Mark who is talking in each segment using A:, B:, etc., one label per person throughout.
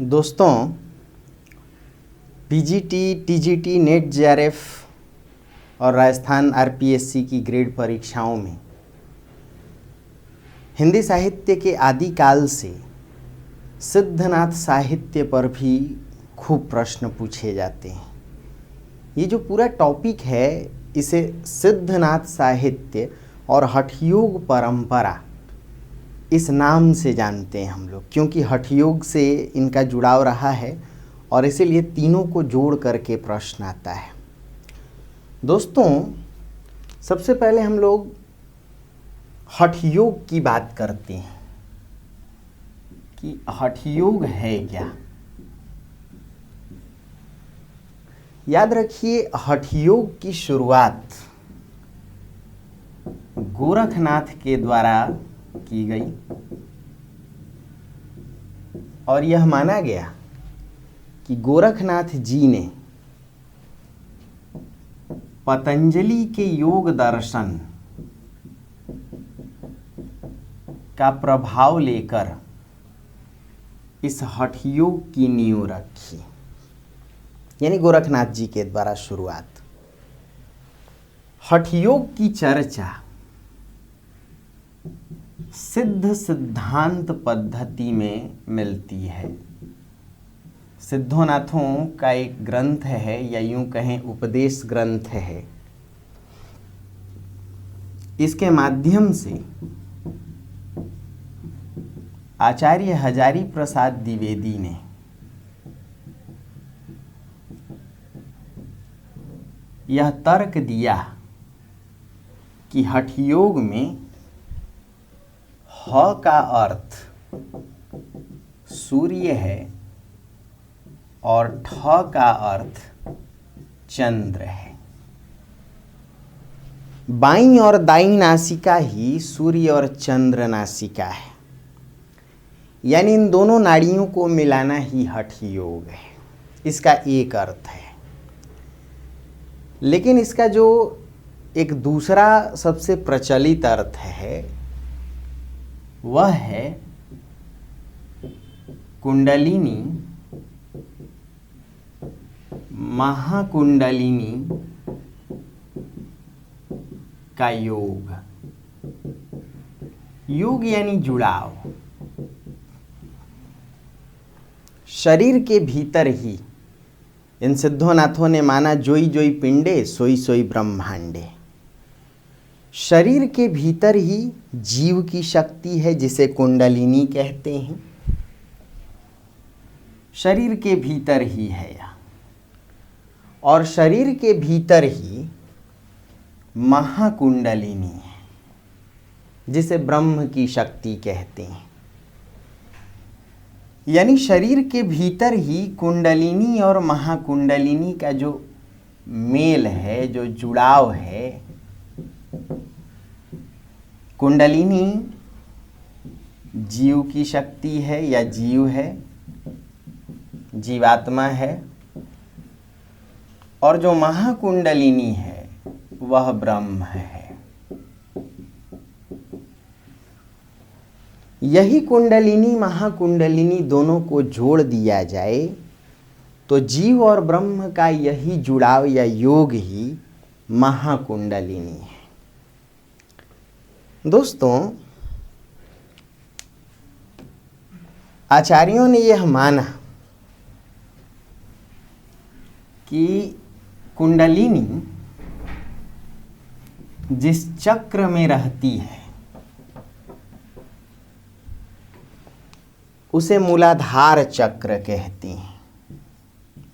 A: दोस्तों, PGT, TGT, net, JRF और Rajasthan RPSC की ग्रेड परीक्षाओं में हिंदी साहित्य के आदिकाल से सिद्धनाथ साहित्य पर भी खूब प्रश्न पूछे जाते हैं। ये जो पूरा टॉपिक है इसे सिद्धनाथ साहित्य और हठयोग परंपरा इस नाम से जानते हैं हम लोग, क्योंकि हठयोग से इनका जुड़ाव रहा है और इसीलिए तीनों को जोड़ करके प्रश्न आता है। दोस्तों, सबसे पहले हम लोग हठयोग की बात करते हैं कि हठयोग है क्या। याद रखिए, हठयोग की शुरुआत गोरखनाथ के द्वारा की गई और यह माना गया कि गोरखनाथ जी ने पतंजलि के योग दर्शन का प्रभाव लेकर इस हठयोग की नींव रखी, यानी गोरखनाथ जी के द्वारा शुरुआत। हठयोग की चर्चा सिद्ध सिद्धांत पद्धति में मिलती है। सिद्धोनाथों का एक ग्रंथ है, या यूं कहें उपदेश ग्रंथ है। इसके माध्यम से आचार्य हजारी प्रसाद द्विवेदी ने यह तर्क दिया कि हठयोग में ह का अर्थ सूर्य है और ठ का अर्थ चंद्र है। बाईं और दाईं नासिका ही सूर्य और चंद्र नासिका है, यानी इन दोनों नाड़ियों को मिलाना ही हठयोग है। इसका एक अर्थ है, लेकिन इसका जो एक दूसरा सबसे प्रचलित अर्थ है वह है कुंडलिनी, महाकुंडलिनी का योग। योग यानी जुड़ाव। शरीर के भीतर ही इन सिद्धोनाथों ने माना जोई जोई पिंडे सोई सोई ब्रह्मांडे। शरीर के भीतर ही जीव की शक्ति है, जिसे कुंडलिनी कहते हैं। शरीर के भीतर ही है यह, और शरीर के भीतर ही महाकुंडलिनी है, जिसे ब्रह्म की शक्ति कहते हैं। यानी शरीर के भीतर ही कुंडलिनी और महाकुंडलिनी का जो मेल है, जो जुड़ाव है। कुंडलिनी जीव की शक्ति है या जीव है, जीवात्मा है, और जो महाकुंडलिनी है वह ब्रह्म है। यही कुंडलिनी महाकुंडलिनी दोनों को जोड़ दिया जाए तो जीव और ब्रह्म का यही जुड़ाव या योग ही महाकुंडलिनी है। दोस्तों, आचार्यों ने यह माना कि कुंडलिनी जिस चक्र में रहती है उसे मूलाधार चक्र कहते हैं।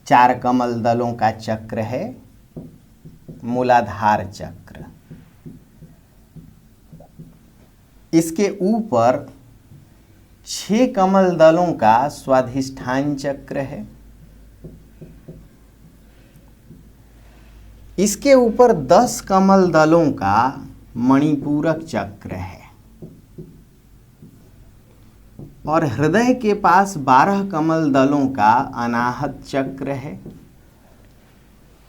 A: 4 कमल दलों का चक्र है मूलाधार चक्र। इसके ऊपर 6 कमल दलों का स्वाधिष्ठान चक्र है। इसके ऊपर 10 कमल दलों का मणिपूरक चक्र है, और हृदय के पास 12 कमल दलों का अनाहत चक्र है।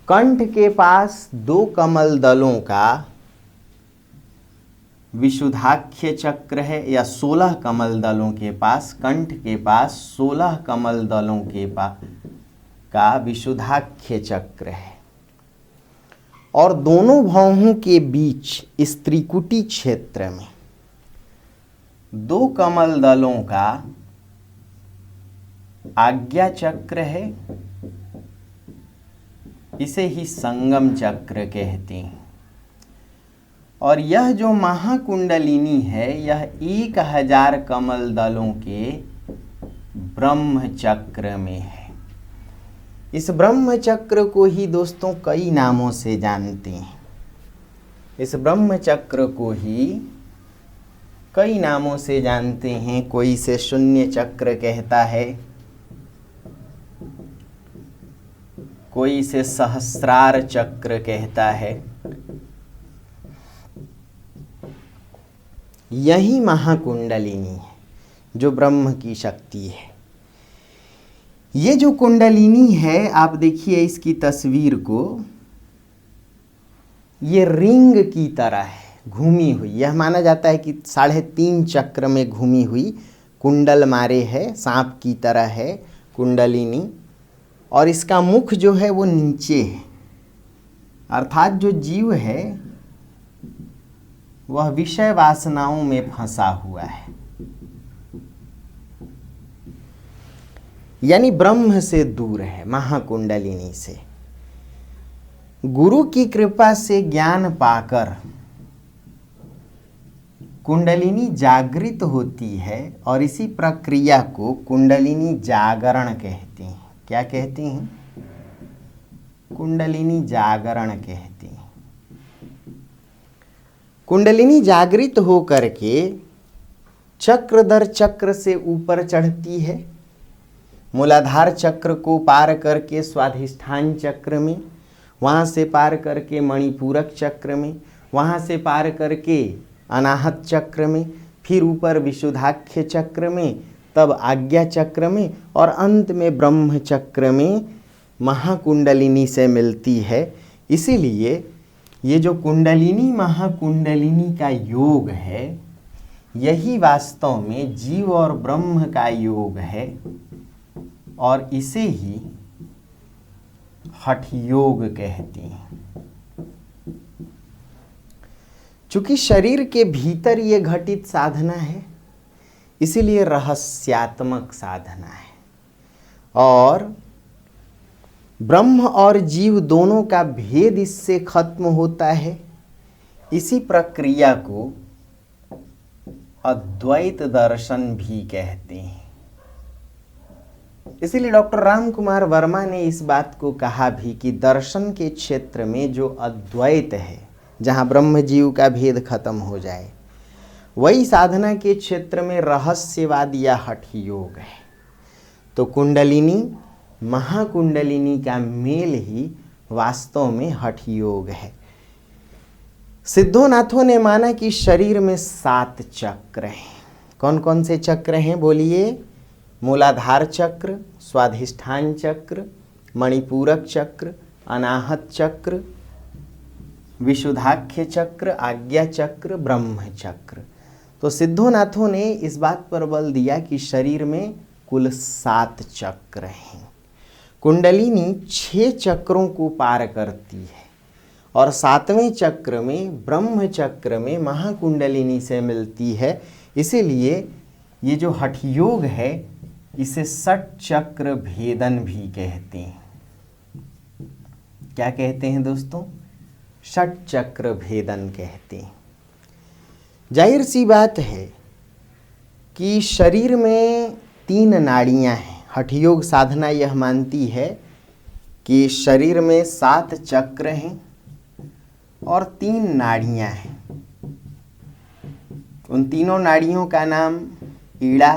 A: कंठ के पास 2 कमल दलों का विशुद्धाख्य चक्र है, या 16 कमल दलों के पास, कंठ के पास 16 कमल दलों के पास का विशुद्धाख्य चक्र है। और दोनों भौहों के बीच इस त्रिकुटी क्षेत्र में 2 कमल दलों का आज्ञा चक्र है, इसे ही संगम चक्र कहते हैं। और यह जो महाकुंडलिनी है यह 1000 कमल दलों के ब्रह्म चक्र में है। इस ब्रह्म चक्र को ही दोस्तों कई नामों से जानते हैं। इस ब्रह्म चक्र को ही कई नामों से जानते हैं। कोई इसे शून्य चक्र कहता है, कोई इसे सहस्रार चक्र कहता है। यही महाकुंडलिनी है जो ब्रह्म की शक्ति है। ये जो कुंडलिनी है, आप देखिए इसकी तस्वीर को, ये रिंग की तरह है, घूमी हुई। यह माना जाता है कि 3.5 चक्र में घूमी हुई कुंडल मारे है, सांप की तरह है कुंडलिनी। और इसका मुख जो है वो नीचे है, अर्थात जो जीव है वह विषय वासनाओं में फंसा हुआ है, यानी ब्रह्म से दूर है, महाकुंडलिनी से। गुरु की कृपा से ज्ञान पाकर कुंडलिनी जागृत होती है और इसी प्रक्रिया को कुंडलिनी जागरण कहते हैं। क्या कहते हैं? कुंडलिनी जागरण कहते हैं। कुंडलिनी जागृत होकर के चक्र दर चक्र से ऊपर चढ़ती है। मूलाधार चक्र को पार करके स्वाधिष्ठान चक्र में, वहाँ से पार करके मणिपूरक चक्र में, वहाँ से पार करके अनाहत चक्र में, फिर ऊपर विशुद्धाख्य चक्र में, तब आज्ञा चक्र में, और अंत में ब्रह्म चक्र में महाकुंडलिनी से मिलती है। इसीलिए ये जो कुंडलिनी महाकुंडलिनी का योग है, यही वास्तव में जीव और ब्रह्म का योग है, और इसे ही हठ योग कहते हैं। चूंकि शरीर के भीतर ये घटित साधना है, इसीलिए रहस्यात्मक साधना है। और ब्रह्म और जीव दोनों का भेद इससे खत्म होता है। इसी प्रक्रिया को अद्वैत दर्शन भी कहते हैं। इसीलिए डॉक्टर राम कुमार वर्मा ने इस बात को कहा भी कि दर्शन के क्षेत्र में जो अद्वैत है, जहाँ ब्रह्म जीव का भेद खत्म हो जाए, वही साधना के क्षेत्र में रहस्यवाद या हठ योग है। तो कुंडलिनी महाकुंडलिनी का मेल ही वास्तव में हठ योग है। सिद्धोनाथों ने माना कि शरीर में 7 चक्र हैं। कौन कौन से चक्र हैं बोलिए? मूलाधार चक्र, स्वाधिष्ठान चक्र, मणिपूरक चक्र, अनाहत चक्र, विशुद्धाख्य चक्र, आज्ञा चक्र, ब्रह्म चक्र। तो सिद्धोनाथों ने इस बात पर बल दिया कि शरीर में कुल 7 चक्र हैं। कुंडलिनी 6 चक्रों को पार करती है और 7वें चक्र में ब्रह्म चक्र में महाकुंडलिनी से मिलती है। इसीलिए ये जो हठ योग है इसे षट चक्र भेदन भी कहते हैं। क्या कहते हैं दोस्तों? षट चक्र भेदन कहते हैं। जाहिर सी बात है कि शरीर में 3 नाड़ियां हैं। हठ योग साधना यह मानती है कि शरीर में 7 चक्र हैं और 3 नाड़ियां हैं। उन तीनों नाड़ियों का नाम ईड़ा,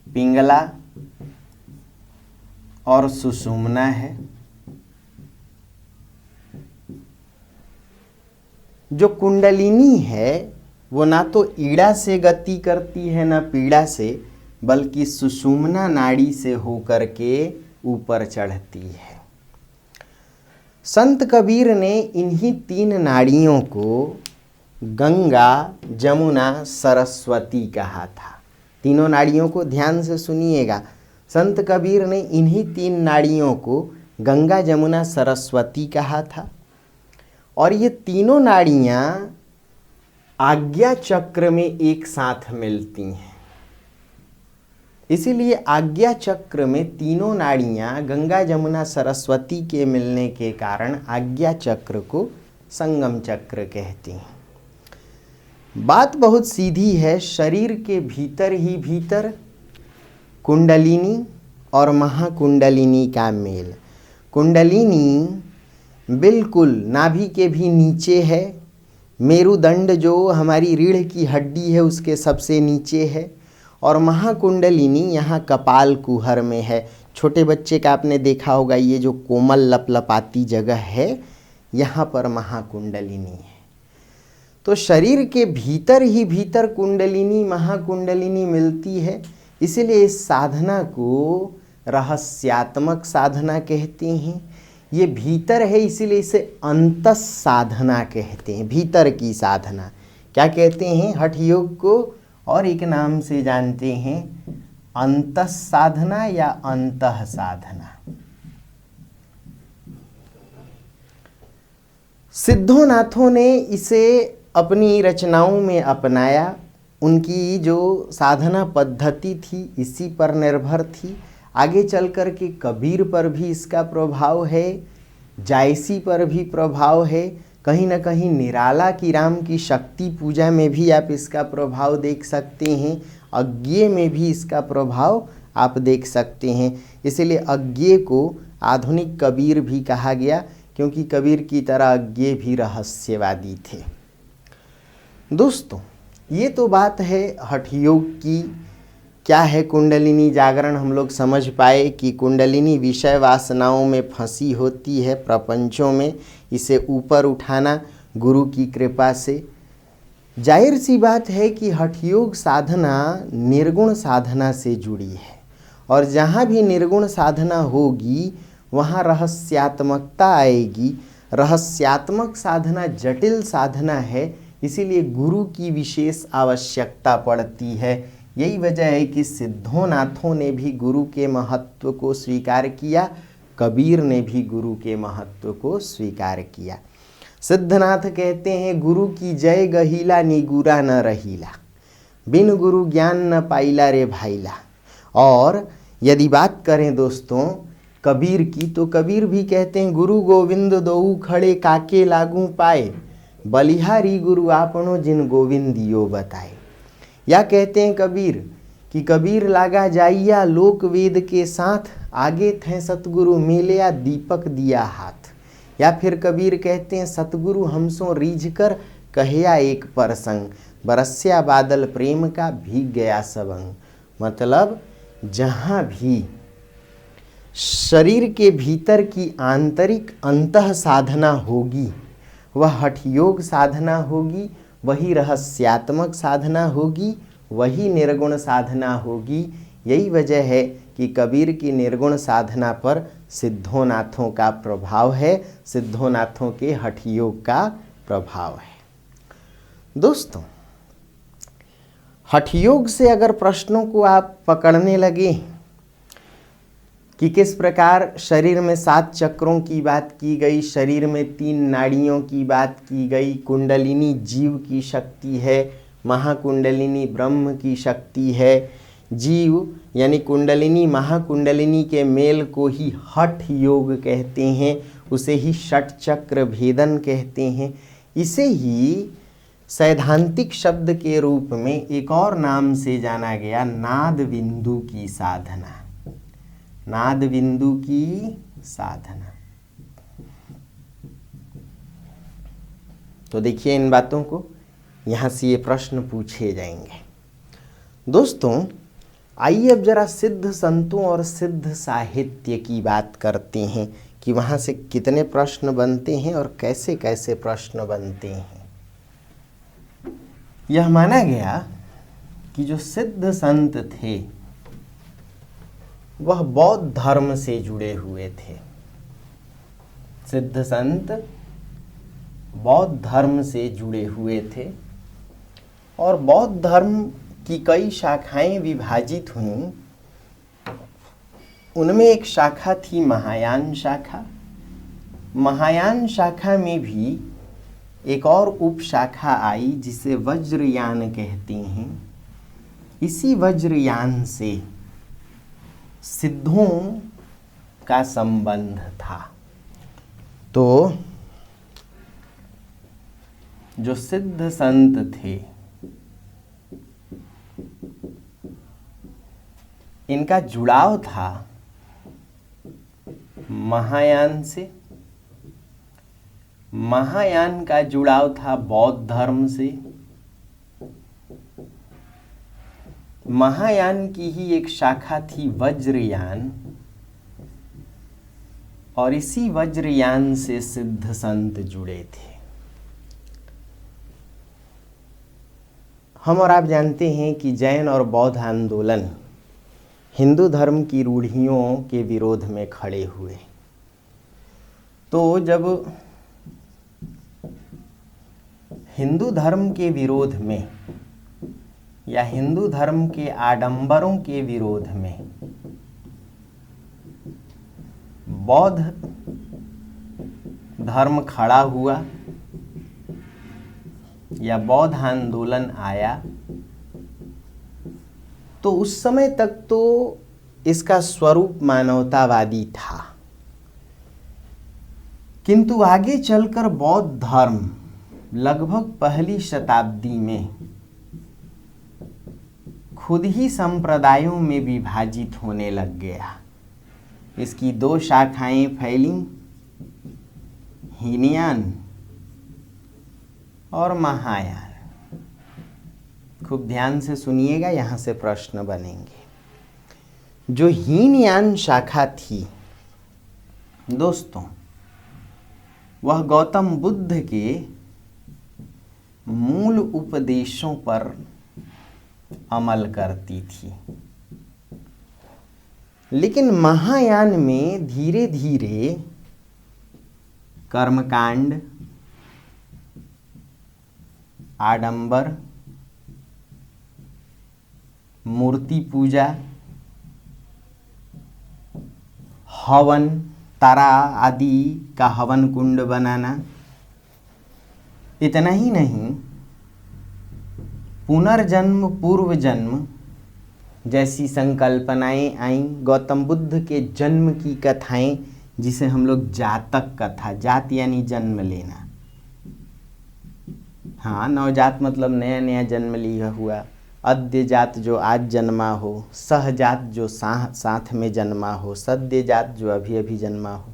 A: पिंगला और सुषुम्ना है। जो कुंडलिनी है वो ना तो ईड़ा से गति करती है ना पीड़ा से, बल्कि सुषुम्ना नाड़ी से होकर के ऊपर चढ़ती है। संत कबीर ने इन्हीं 3 नाड़ियों को गंगा, जमुना, सरस्वती कहा था। तीनों नाड़ियों को ध्यान से सुनिएगा। संत कबीर ने इन्हीं 3 नाड़ियों को गंगा, जमुना, सरस्वती कहा था। और ये तीनों नाड़ियाँ आज्ञा चक्र में एक साथ मिलती हैं। इसीलिए आज्ञा चक्र में तीनों नाड़ियाँ गंगा, जमुना, सरस्वती के मिलने के कारण आज्ञा चक्र को संगम चक्र कहते हैं। बात बहुत सीधी है। शरीर के भीतर ही भीतर कुंडलिनी और महाकुंडलिनी का मेल। कुंडलिनी बिल्कुल नाभि के भी नीचे है। मेरुदंड जो हमारी रीढ़ की हड्डी है उसके सबसे नीचे है। और महाकुंडलिनी यहाँ कपाल कुहर में है। छोटे बच्चे का आपने देखा होगा, ये जो कोमल लपलपाती जगह है यहाँ पर महाकुंडलिनी है। तो शरीर के भीतर ही भीतर कुंडलिनी महाकुंडलिनी मिलती है। इसीलिए इस साधना को रहस्यात्मक साधना कहते हैं। ये भीतर है इसीलिए इसे अंतस साधना कहते हैं। भीतर की साधना क्या कहते हैं? हठ योग को और एक नाम से जानते हैं, अंतस साधना या अंतः साधना। सिद्धोनाथों ने इसे अपनी रचनाओं में अपनाया। उनकी जो साधना पद्धति थी इसी पर निर्भर थी। आगे चल कर के कबीर पर भी इसका प्रभाव है, जायसी पर भी प्रभाव है। कहीं ना कहीं निराला की राम की शक्ति पूजा में भी आप इसका प्रभाव देख सकते हैं। अज्ञेय में भी इसका प्रभाव आप देख सकते हैं। इसलिए अज्ञेय को आधुनिक कबीर भी कहा गया, क्योंकि कबीर की तरह अज्ञेय भी रहस्यवादी थे। दोस्तों, ये तो बात है हठ योग की। क्या है कुंडलिनी जागरण, हम लोग समझ पाए कि कुंडलिनी विषय वासनाओं में फंसी होती है, प्रपंचों में। इसे ऊपर उठाना गुरु की कृपा से। जाहिर सी बात है कि हठ योग साधना निर्गुण साधना से जुड़ी है, और जहाँ भी निर्गुण साधना होगी वहाँ रहस्यात्मकता आएगी। रहस्यात्मक साधना जटिल साधना है, इसीलिए गुरु की विशेष आवश्यकता पड़ती है। यही वजह है कि सिद्धोनाथों ने भी गुरु के महत्व को स्वीकार किया, कबीर ने भी गुरु के महत्व को स्वीकार किया। सिद्धनाथ कहते हैं, गुरु की जय गहीला निगुरा न रहीला, बिन गुरु ज्ञान न पाइला रे भाईला। और यदि बात करें दोस्तों कबीर की, तो कबीर भी कहते हैं, गुरु गोविंद दोऊ खड़े काके लागू पाए, बलिहारी गुरु आपनो जिन गोविंदियो बताए। या कहते हैं कबीर कि कबीर लागा जाइया लोक वेद के साथ, आगे थे सतगुरु मिलया दीपक दिया हाथ। या फिर कबीर कहते हैं, सतगुरु हमसो रीझ कर कहया एक परसंग, बरस्या बादल प्रेम का भीग गया सबंग। मतलब जहाँ भी शरीर के भीतर की आंतरिक अंतः साधना होगी वह हठ योग साधना होगी, वही रहस्यात्मक साधना होगी, वही निर्गुण साधना होगी। यही वजह है कि कबीर की निर्गुण साधना पर सिद्धोनाथों का प्रभाव है, सिद्धोनाथों के हठ योग का प्रभाव है। दोस्तों, हठ योग से अगर प्रश्नों को आप पकड़ने लगे कि किस प्रकार शरीर में 7 चक्रों की बात की गई, शरीर में 3 नाड़ियों की बात की गई, कुंडलिनी जीव की शक्ति है, महाकुंडलिनी ब्रह्म की शक्ति है। जीव यानी कुंडलिनी महाकुंडलिनी के मेल को ही हठ योग कहते हैं, उसे ही षट चक्र भेदन कहते हैं। इसे ही सैद्धांतिक शब्द के रूप में एक और नाम से जाना गया, नाद बिंदु की साधना। नाद बिंदु की साधना। तो देखिए इन बातों को, यहाँ से ये प्रश्न पूछे जाएंगे। दोस्तों, आइए अब जरा सिद्ध संतों और सिद्ध साहित्य की बात करते हैं कि वहाँ से कितने प्रश्न बनते हैं और कैसे कैसे प्रश्न बनते हैं। यह माना गया कि जो सिद्ध संत थे वह बौद्ध धर्म से जुड़े हुए थे। सिद्ध संत बौद्ध धर्म से जुड़े हुए थे और बौद्ध धर्म की कई शाखाएं विभाजित हुईं। उनमें एक शाखा थी महायान शाखा। महायान शाखा में भी एक और उप शाखा आई जिसे वज्रयान कहते हैं। इसी वज्रयान से सिद्धों का संबंध था। तो जो सिद्ध संत थे, इनका जुड़ाव था महायान से। महायान का जुड़ाव था बौद्ध धर्म से। महायान की ही एक शाखा थी वज्रयान, और इसी वज्रयान से सिद्ध संत जुड़े थे। हम और आप जानते हैं कि जैन और बौद्ध आंदोलन हिंदू धर्म की रूढ़ियों के विरोध में खड़े हुए। तो जब हिंदू धर्म के विरोध में या हिंदू धर्म के आडंबरों के विरोध में बौद्ध धर्म खड़ा हुआ या बौद्ध आंदोलन आया, तो उस समय तक तो इसका स्वरूप मानवतावादी था। किंतु आगे चलकर बौद्ध धर्म लगभग पहली शताब्दी में खुद ही संप्रदायों में विभाजित होने लग गया। इसकी दो शाखाएं फैली, हीनयान और महायान। खूब ध्यान से सुनिएगा, यहाँ से प्रश्न बनेंगे। जो हीनयान शाखा थी दोस्तों, वह गौतम बुद्ध के मूल उपदेशों पर अमल करती थी। लेकिन महायान में धीरे धीरे कर्मकांड, आडंबर, मूर्ति पूजा, हवन, तारा आदि का हवन कुंड बनाना, इतना ही नहीं, पुनर्जन्म, पूर्व जन्म जैसी संकल्पनाएं आईं। गौतम बुद्ध के जन्म की कथाएं, जिसे हम लोग जातक कथा, जात यानी जन्म लेना, हाँ, नवजात मतलब नया नया जन्म लिया हुआ, अद्य जात जो आज जन्मा हो, सहजात जो साथ में जन्मा हो, सद्य जात जो अभी अभी जन्मा हो।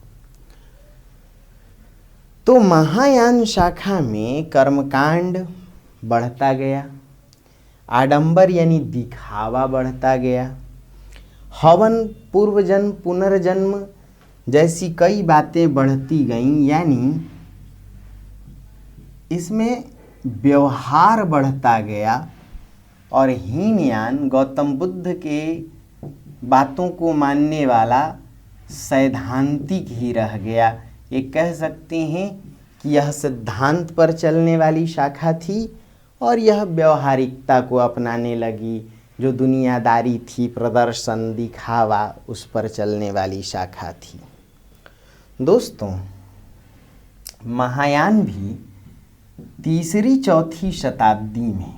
A: तो महायान शाखा में कर्मकांड बढ़ता गया, आडंबर यानी दिखावा बढ़ता गया, हवन, पूर्व जन्म, पुनर्जन्म जैसी कई बातें बढ़ती गईं। यानी इसमें व्यवहार बढ़ता गया और हीनयान गौतम बुद्ध के बातों को मानने वाला सैद्धांतिक ही रह गया। ये कह सकते हैं कि यह सिद्धांत पर चलने वाली शाखा थी और यह व्यवहारिकता को अपनाने लगी। जो दुनियादारी थी, प्रदर्शन, दिखावा, उस पर चलने वाली शाखा थी। दोस्तों, महायान भी तीसरी चौथी शताब्दी में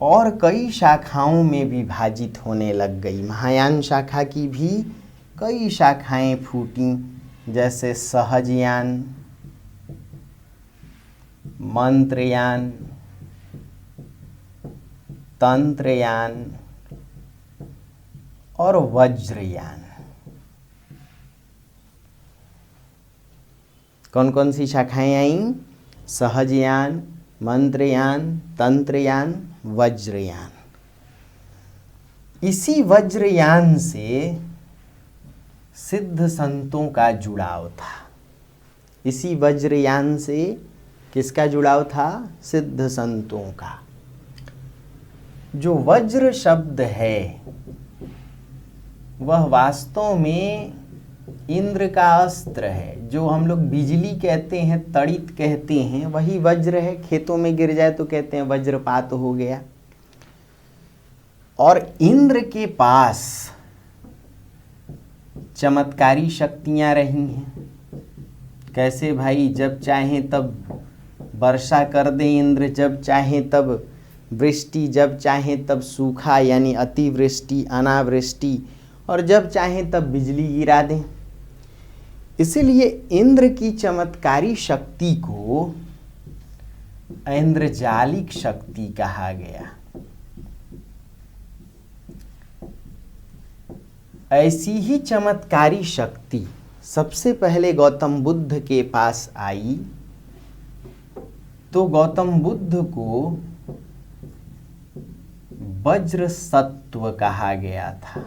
A: और कई शाखाओं में विभाजित होने लग गई। महायान शाखा की भी कई शाखाएं फूटी, जैसे सहजयान, मंत्रयान, तंत्रयान और वज्रयान। कौन कौन सी शाखाएं आईं? सहजयान, मंत्रयान, तंत्रयान, वज्रयान। इसी वज्रयान से सिद्ध संतों का जुड़ाव था। इसी वज्रयान से किसका जुड़ाव था? सिद्ध संतों का। जो वज्र शब्द है वह वास्तव में इंद्र का अस्त्र है। जो हम लोग बिजली कहते हैं, तड़ित कहते हैं, वही वज्र है। खेतों में गिर जाए तो कहते हैं वज्रपात हो गया। और इंद्र के पास चमत्कारी शक्तियां रही हैं। कैसे भाई? जब चाहें तब वर्षा कर दें इंद्र, जब चाहें तब वृष्टि, जब चाहें तब सूखा यानी अतिवृष्टि, अनावृष्टि, और जब चाहें तब बिजली गिरा दें। इसीलिए इंद्र की चमत्कारी शक्ति को ऐन्द्रजालिक शक्ति कहा गया। ऐसी ही चमत्कारी शक्ति सबसे पहले गौतम बुद्ध के पास आई, तो गौतम बुद्ध को वज्र सत्व कहा गया था।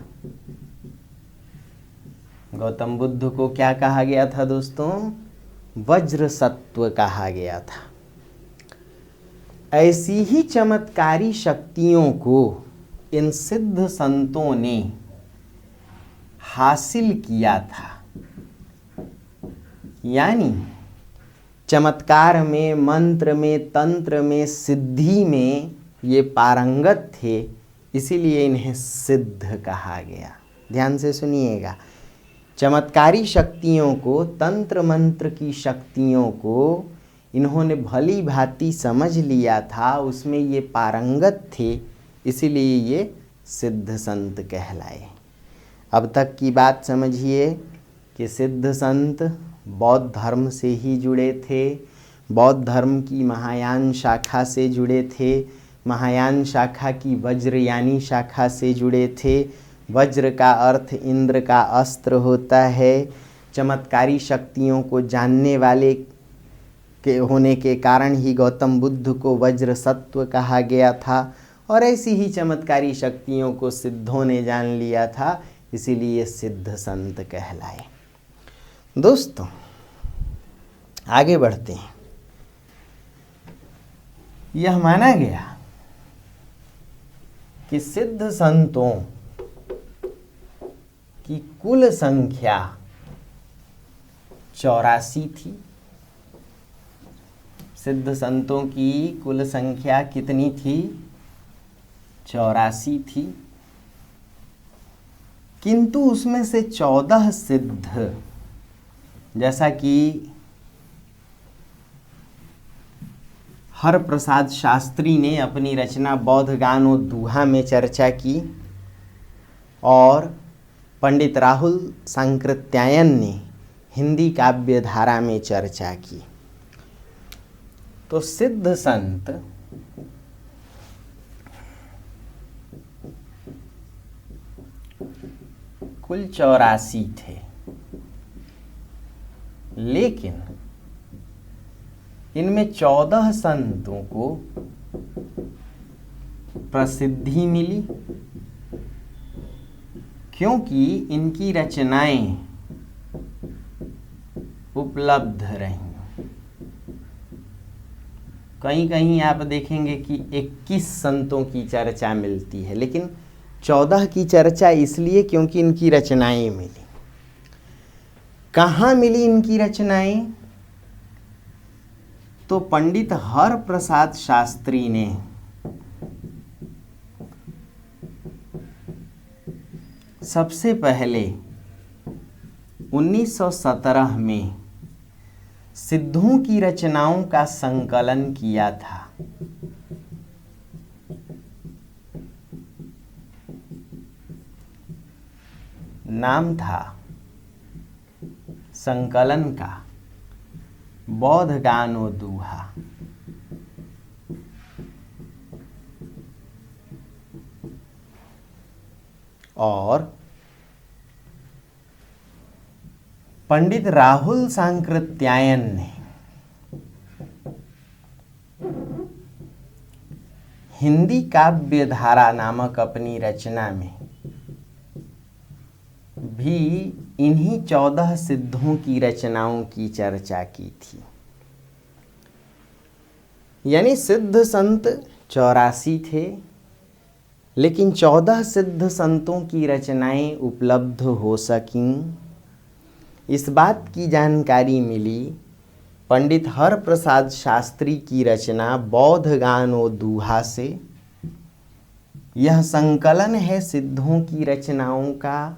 A: गौतम बुद्ध को क्या कहा गया था दोस्तों? वज्र सत्व कहा गया था। ऐसी ही चमत्कारी शक्तियों को इन सिद्ध संतों ने हासिल किया था। यानी चमत्कार में, मंत्र में, तंत्र में, सिद्धि में ये पारंगत थे, इसीलिए इन्हें सिद्ध कहा गया। ध्यान से सुनिएगा, चमत्कारी शक्तियों को, तंत्र मंत्र की शक्तियों को इन्होंने भली भांति समझ लिया था, उसमें ये पारंगत थे, इसीलिए ये सिद्ध संत कहलाए। अब तक की बात समझिए कि सिद्ध संत बौद्ध धर्म से ही जुड़े थे, बौद्ध धर्म की महायान शाखा से जुड़े थे, महायान शाखा की वज्रयानी शाखा से जुड़े थे। वज्र का अर्थ इंद्र का अस्त्र होता है। चमत्कारी शक्तियों को जानने वाले के होने के कारण ही गौतम बुद्ध को वज्र सत्व कहा गया था, और ऐसी ही चमत्कारी शक्तियों को सिद्धों ने जान लिया था, इसीलिए सिद्ध संत कहलाए। दोस्तों आगे बढ़ते हैं। यह माना गया कि सिद्ध संतों की कुल संख्या 84 थी। सिद्ध संतों की कुल संख्या कितनी थी? 84 थी। किंतु उसमें से 14 सिद्ध, जैसा कि हर प्रसाद शास्त्री ने अपनी रचना बौद्ध गानो दूहा में चर्चा की, और पंडित राहुल सांकृत्यायन ने हिंदी काव्य धारा में चर्चा की। तो सिद्ध संत कुल 84 थे, लेकिन इनमें 14 संतों को प्रसिद्धि मिली, क्योंकि इनकी रचनाएं उपलब्ध रहीं। कहीं कहीं आप देखेंगे कि 21 संतों की चर्चा मिलती है, लेकिन 14 की चर्चा इसलिए क्योंकि इनकी रचनाएं मिली। कहाँ मिली इनकी रचनाएं? तो पंडित हर प्रसाद शास्त्री ने सबसे पहले 1917 में सिद्धों की रचनाओं का संकलन किया था। नाम था संकलन का बौद्ध गानो दूहा। और पंडित राहुल सांकृत्यायन ने हिंदी काव्य धारा नामक अपनी रचना में भी इन्हीं 14 सिद्धों की रचनाओं की चर्चा की थी। यानी सिद्ध संत 84 थे, लेकिन 14 सिद्ध संतों की रचनाएं उपलब्ध हो सकीं, इस बात की जानकारी मिली पंडित हरप्रसाद शास्त्री की रचना बौद्ध गान ओ दूहा से। यह संकलन है सिद्धों की रचनाओं का।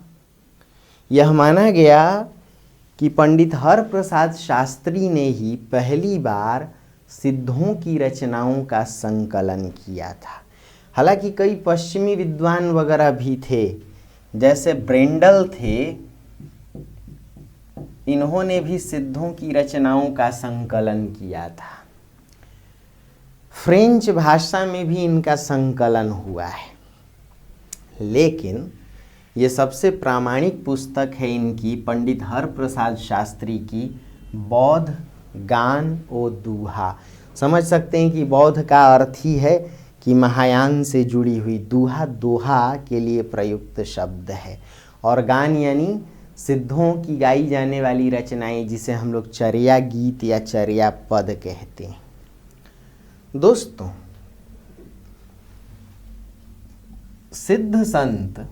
A: यह माना गया कि पंडित हरप्रसाद शास्त्री ने ही पहली बार सिद्धों की रचनाओं का संकलन किया था। हालांकि कई पश्चिमी विद्वान वगैरह भी थे, जैसे ब्रेंडल थे, इन्होंने भी सिद्धों की रचनाओं का संकलन किया था। फ्रेंच भाषा में भी इनका संकलन हुआ है, लेकिन ये सबसे प्रामाणिक पुस्तक है इनकी पंडित हरप्रसाद शास्त्री की बौद्ध गान ओ दूहा। समझ सकते हैं कि बौद्ध का अर्थ ही है कि महायान से जुड़ी हुई, दूहा दोहा के लिए प्रयुक्त शब्द है, और गान यानी सिद्धों की गाई जाने वाली रचनाएं, जिसे हम लोग चर्या गीत या चर्या पद कहते हैं। दोस्तों, सिद्ध संत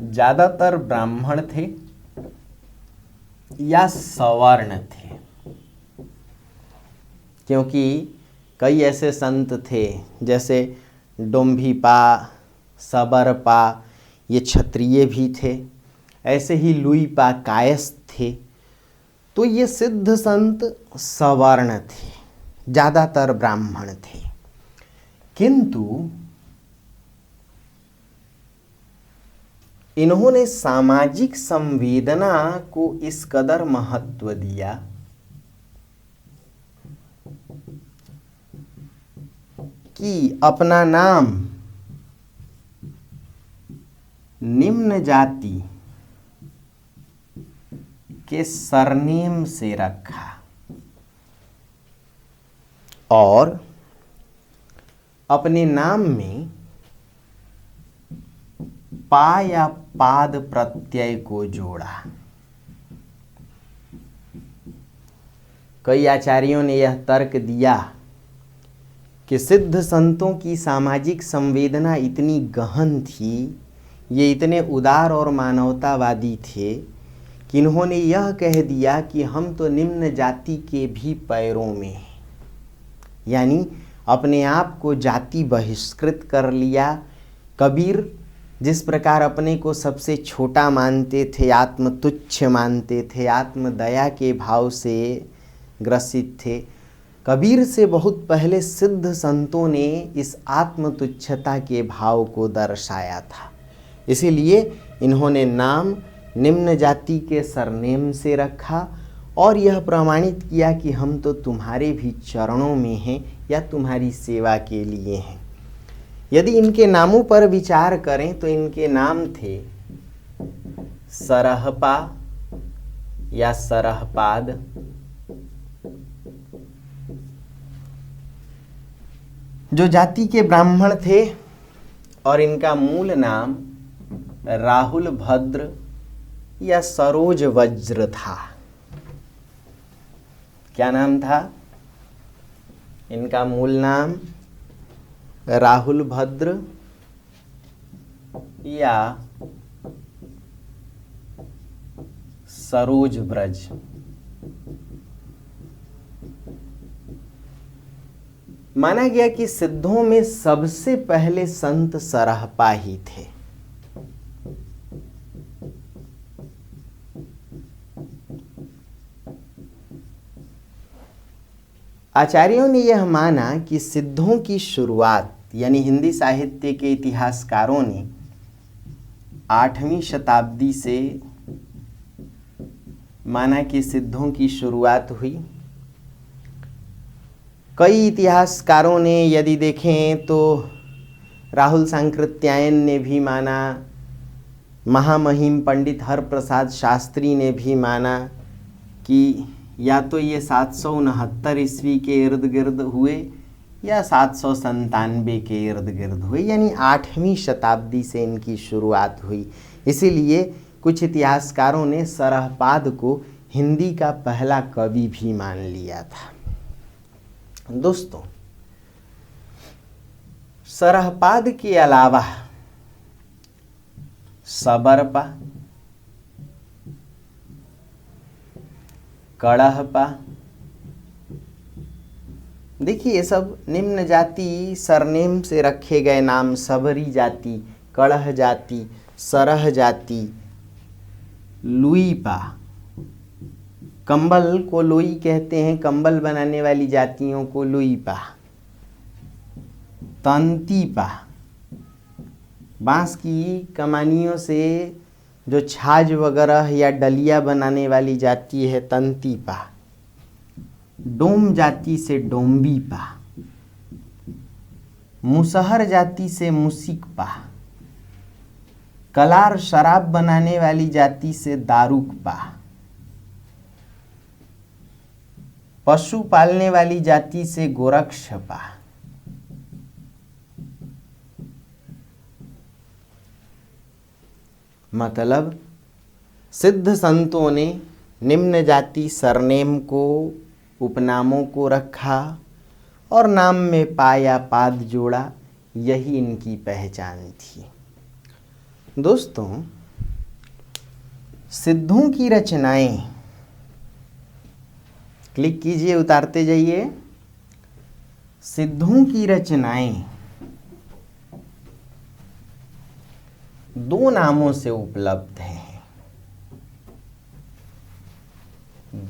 A: ज्यादातर ब्राह्मण थे या सवर्ण थे, क्योंकि कई ऐसे संत थे जैसे डोम्भिपा, सबरपा, ये क्षत्रिय भी थे, ऐसे ही लुईपा कायस्थ थे। तो ये सिद्ध संत सवर्ण थे, ज़्यादातर ब्राह्मण थे। किंतु इन्होंने सामाजिक संवेदना को इस कदर महत्व दिया कि अपना नाम निम्न जाति के सरनेम से रखा और अपने नाम में पा या पाद प्रत्यय को जोड़ा। कई आचार्यों ने यह तर्क दिया कि सिद्ध संतों की सामाजिक संवेदना इतनी गहन थी, ये इतने उदार और मानवतावादी थे कि इन्होंने यह कह दिया कि हम तो निम्न जाति के भी पैरों में हैं, यानी अपने आप को जाति बहिष्कृत कर लिया। कबीर जिस प्रकार अपने को सबसे छोटा मानते थे, आत्मतुच्छ मानते थे, आत्मदया के भाव से ग्रसित थे, कबीर से बहुत पहले सिद्ध संतों ने इस आत्मतुच्छता के भाव को दर्शाया था। इसीलिए इन्होंने नाम निम्न जाति के सरनेम से रखा और यह प्रमाणित किया कि हम तो तुम्हारे भी चरणों में हैं या तुम्हारी सेवा के लिए हैं। यदि इनके नामों पर विचार करें तो इनके नाम थे सरहपा या सरहपाद, जो जाति के ब्राह्मण थे, और इनका मूल नाम राहुल भद्र या सरोज वज्र था। क्या नाम था इनका? मूल नाम राहुल भद्र या सरोज ब्रज। माना गया कि सिद्धों में सबसे पहले संत सरहपा ही थे। आचार्यों ने यह माना कि सिद्धों की शुरुआत, यानी हिंदी साहित्य के इतिहासकारों ने 8वीं शताब्दी से माना कि सिद्धों की शुरुआत हुई। कई इतिहासकारों ने यदि देखें तो राहुल सांकृत्यायन ने भी माना, महामहिम पंडित हरप्रसाद शास्त्री ने भी माना कि या तो ये 769 ईस्वी के इर्द गिर्द हुए या 797 के इर्द गिर्द हुए, यानी 8वीं शताब्दी से इनकी शुरुआत हुई। इसीलिए कुछ इतिहासकारों ने सरहपाद को हिंदी का पहला कवि भी मान लिया था। दोस्तों, सरहपाद के अलावा सबरपा, कड़हपा। देखिए ये सब निम्न जाति सरनेम से रखे गए नाम। सबरी जाति, कड़ह जाति, सरह जाति, लुईपा। कंबल को लोई कहते हैं, कंबल बनाने वाली जातियों को लुईपा। तंतीपा, बांस की कमानियों से जो छाछ वगैरह या डलिया बनाने वाली जाति है, तंतीपा। डोम जाति से डोम्बीपा। मुसहर जाति से मुसिकपा। कलार शराब बनाने वाली जाति से दारुकपा। पशु पालने वाली जाति से गोरक्षपा। मतलब सिद्ध संतों ने निम्न जाति सरनेम को, उपनामों को रखा और नाम में पाया पाद जोड़ा। यही इनकी पहचान थी। दोस्तों, सिद्धों की रचनाएं, क्लिक कीजिए, उतारते जाइए। सिद्धों की रचनाएं दो नामों से उपलब्ध हैं,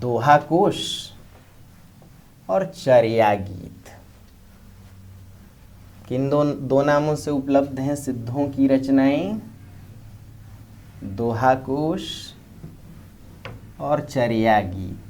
A: दोहा कोश और चर्या गीत। किन दो नामों से उपलब्ध हैं सिद्धों की रचनाएं? दोहा कोश और चर्या गीत।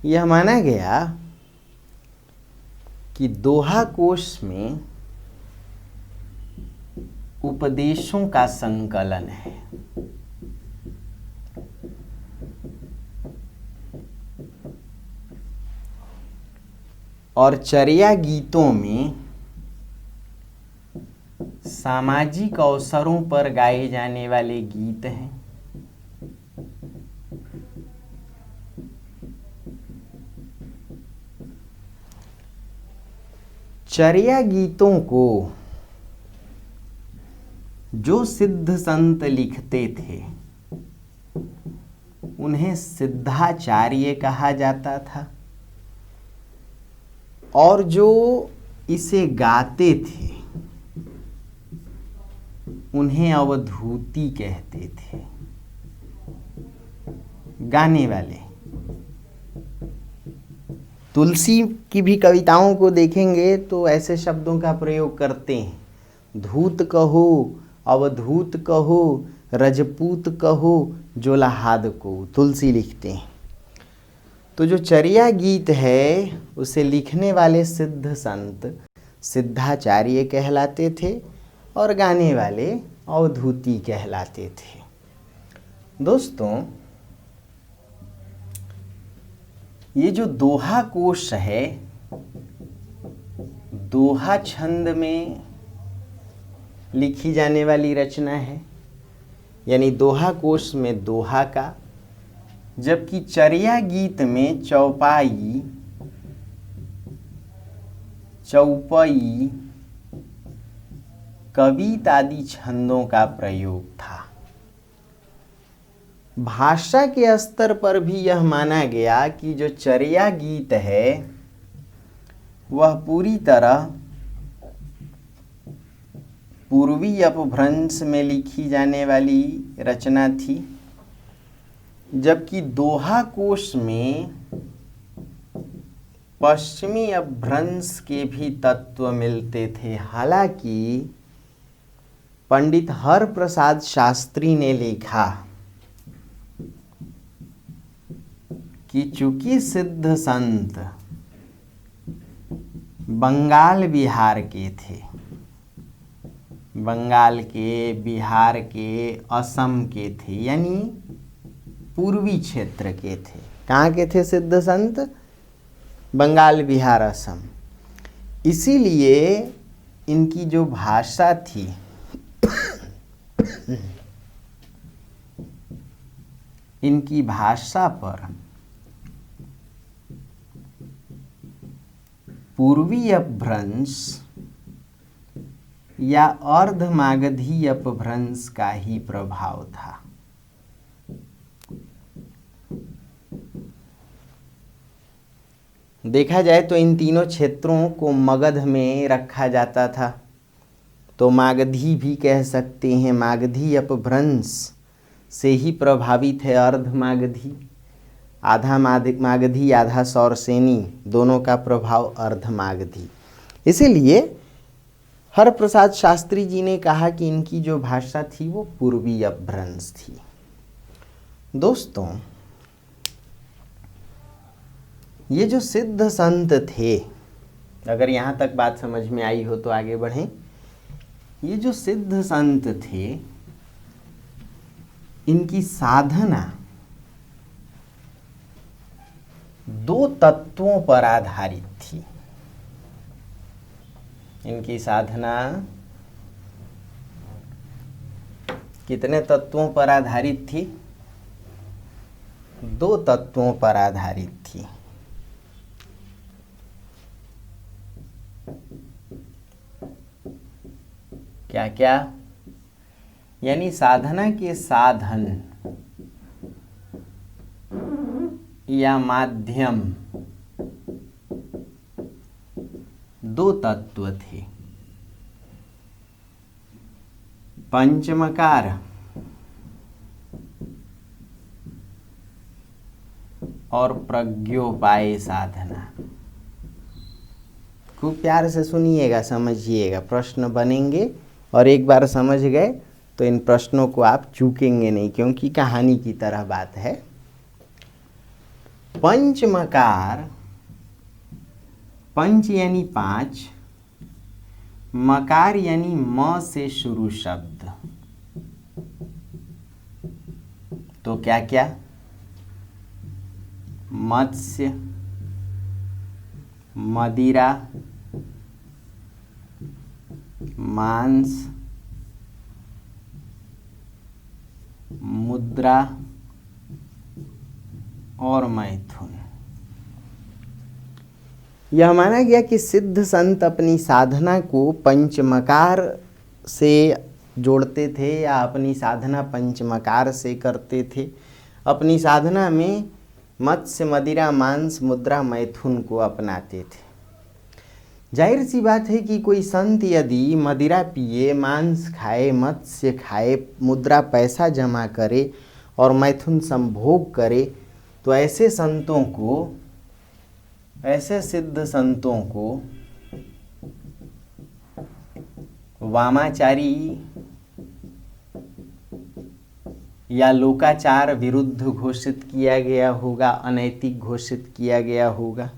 A: यह माना गया कि दोहा कोश में उपदेशों का संकलन है। और चर्या गीतों में सामाजिक अवसरों पर गाए जाने वाले गीत हैं। चर्या गीतों को जो सिद्ध संत लिखते थे उन्हें सिद्धाचार्य कहा जाता था, और जो इसे गाते थे उन्हें अवधूती कहते थे। गाने वाले तुलसी की भी कविताओं को देखेंगे तो ऐसे शब्दों का प्रयोग करते हैं। धूत कहो, अवधूत कहो, रजपूत कहो, जोलाहाद को तुलसी लिखते हैं। तो जो चर्या गीत है उसे लिखने वाले सिद्ध संत सिद्धाचार्य कहलाते थे और गाने वाले अवधूती कहलाते थे। दोस्तों, ये जो दोहा कोश है, दोहा छंद में लिखी जाने वाली रचना है, यानी दोहा कोश में दोहा का, जबकि चर्या गीत में चौपाई, चौपई, कवित आदि छंदों का प्रयोग था। भाषा के स्तर पर भी यह माना गया कि जो चर्या गीत है वह पूरी तरह पूर्वी अपभ्रंश में लिखी जाने वाली रचना थी, जबकि दोहा कोश में पश्चिमी अपभ्रंश के भी तत्व मिलते थे। हालांकि पंडित हरप्रसाद शास्त्री ने लिखा कि चूंकि सिद्ध संत बंगाल बिहार के थे, बंगाल के, बिहार के, असम के थे, यानी पूर्वी क्षेत्र के थे। कहाँ के थे सिद्ध संत? बंगाल, बिहार, असम। इसीलिए इनकी जो भाषा थी इनकी भाषा पर पूर्वी अपभ्रंश या अर्ध मागधी अपभ्रंश का ही प्रभाव था। देखा जाए तो इन तीनों क्षेत्रों को मगध में रखा जाता था, तो मागधी भी कह सकते हैं। मागधी अपभ्रंश से ही प्रभावित है अर्ध मागधी। आधा मागधी आधा सौरसेनी, दोनों का प्रभाव अर्ध मागधी। इसीलिए हरप्रसाद शास्त्री जी ने कहा कि इनकी जो भाषा थी वो पूर्वी अपभ्रंश थी। दोस्तों, ये जो सिद्ध संत थे, अगर यहाँ तक बात समझ में आई हो तो आगे बढ़ें। ये जो सिद्ध संत थे, इनकी साधना दो तत्वों पर आधारित थी। इनकी साधना कितने तत्वों पर आधारित थी? दो तत्वों पर आधारित थी। क्या क्या? यानी साधना के साधन या माध्यम दो तत्व थे। पंचमकार और प्रज्ञोपाय साधना। खूब प्यार से सुनिएगा, समझिएगा। प्रश्न बनेंगे और एक बार समझ गए तो इन प्रश्नों को आप चूकेंगे नहीं, क्योंकि कहानी की तरह बात है। पंचमकार, पंच यानी पांच, मकार यानी म से शुरू शब्द। तो क्या क्या? मत्स्य, मदिरा, मांस, मुद्रा और मैथुन। यह माना गया कि सिद्ध संत अपनी साधना को पंचमकार से जोड़ते थे या अपनी साधना पंचमकार से करते थे। अपनी साधना में मत्स्य, मदिरा, मांस, मुद्रा, मैथुन को अपनाते थे। जाहिर सी बात है कि कोई संत यदि मदिरा पिए, मांस खाए, मत्स्य खाए, मुद्रा पैसा जमा करे और मैथुन संभोग करे, तो ऐसे संतों को, ऐसे सिद्ध संतों को वामाचारी या लोकाचार विरुद्ध घोषित किया गया होगा, अनैतिक घोषित किया गया होगा।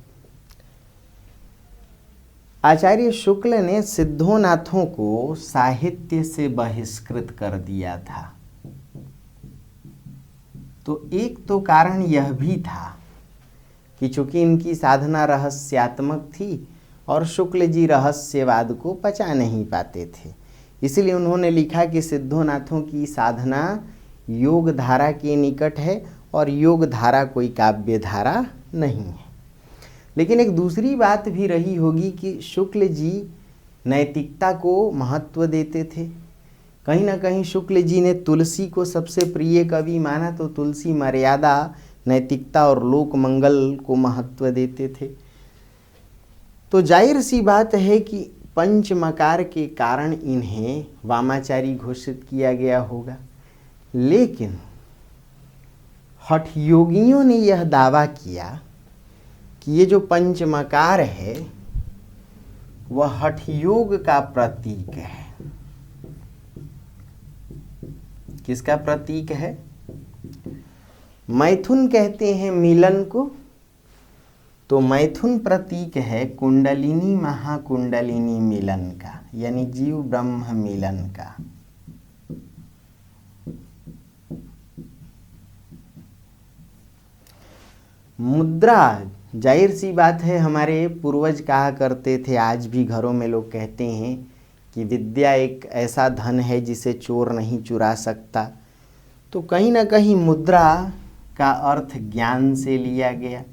A: आचार्य शुक्ल ने सिद्धोनाथों को साहित्य से बहिष्कृत कर दिया था। तो एक तो कारण यह भी था कि चूंकि इनकी साधना रहस्यात्मक थी और शुक्ल जी रहस्यवाद को पचा नहीं पाते थे, इसलिए उन्होंने लिखा कि सिद्धोनाथों की साधना योग धारा के निकट है और योग धारा कोई काव्य धारा नहीं है। लेकिन एक दूसरी बात भी रही होगी कि शुक्ल जी नैतिकता को महत्व देते थे। कहीं ना कहीं शुक्ल जी ने तुलसी को सबसे प्रिय कवि माना, तो तुलसी मर्यादा, नैतिकता और लोक मंगल को महत्व देते थे। तो जाहिर सी बात है कि पंचमकार के कारण इन्हें वामाचारी घोषित किया गया होगा। लेकिन हठ योगियों ने यह दावा किया कि ये जो पंचमकार है वह हठ योग का प्रतीक है। किसका प्रतीक है? मैथुन कहते हैं मिलन को, तो मैथुन प्रतीक है कुंडलिनी महाकुंडलिनी मिलन का, यानी जीव ब्रह्म मिलन का। मुद्रा, जाहिर सी बात है हमारे पूर्वज कहा करते थे, आज भी घरों में लोग कहते हैं कि विद्या एक ऐसा धन है जिसे चोर नहीं चुरा सकता। तो कहीं ना कहीं मुद्रा का अर्थ ज्ञान से लिया गया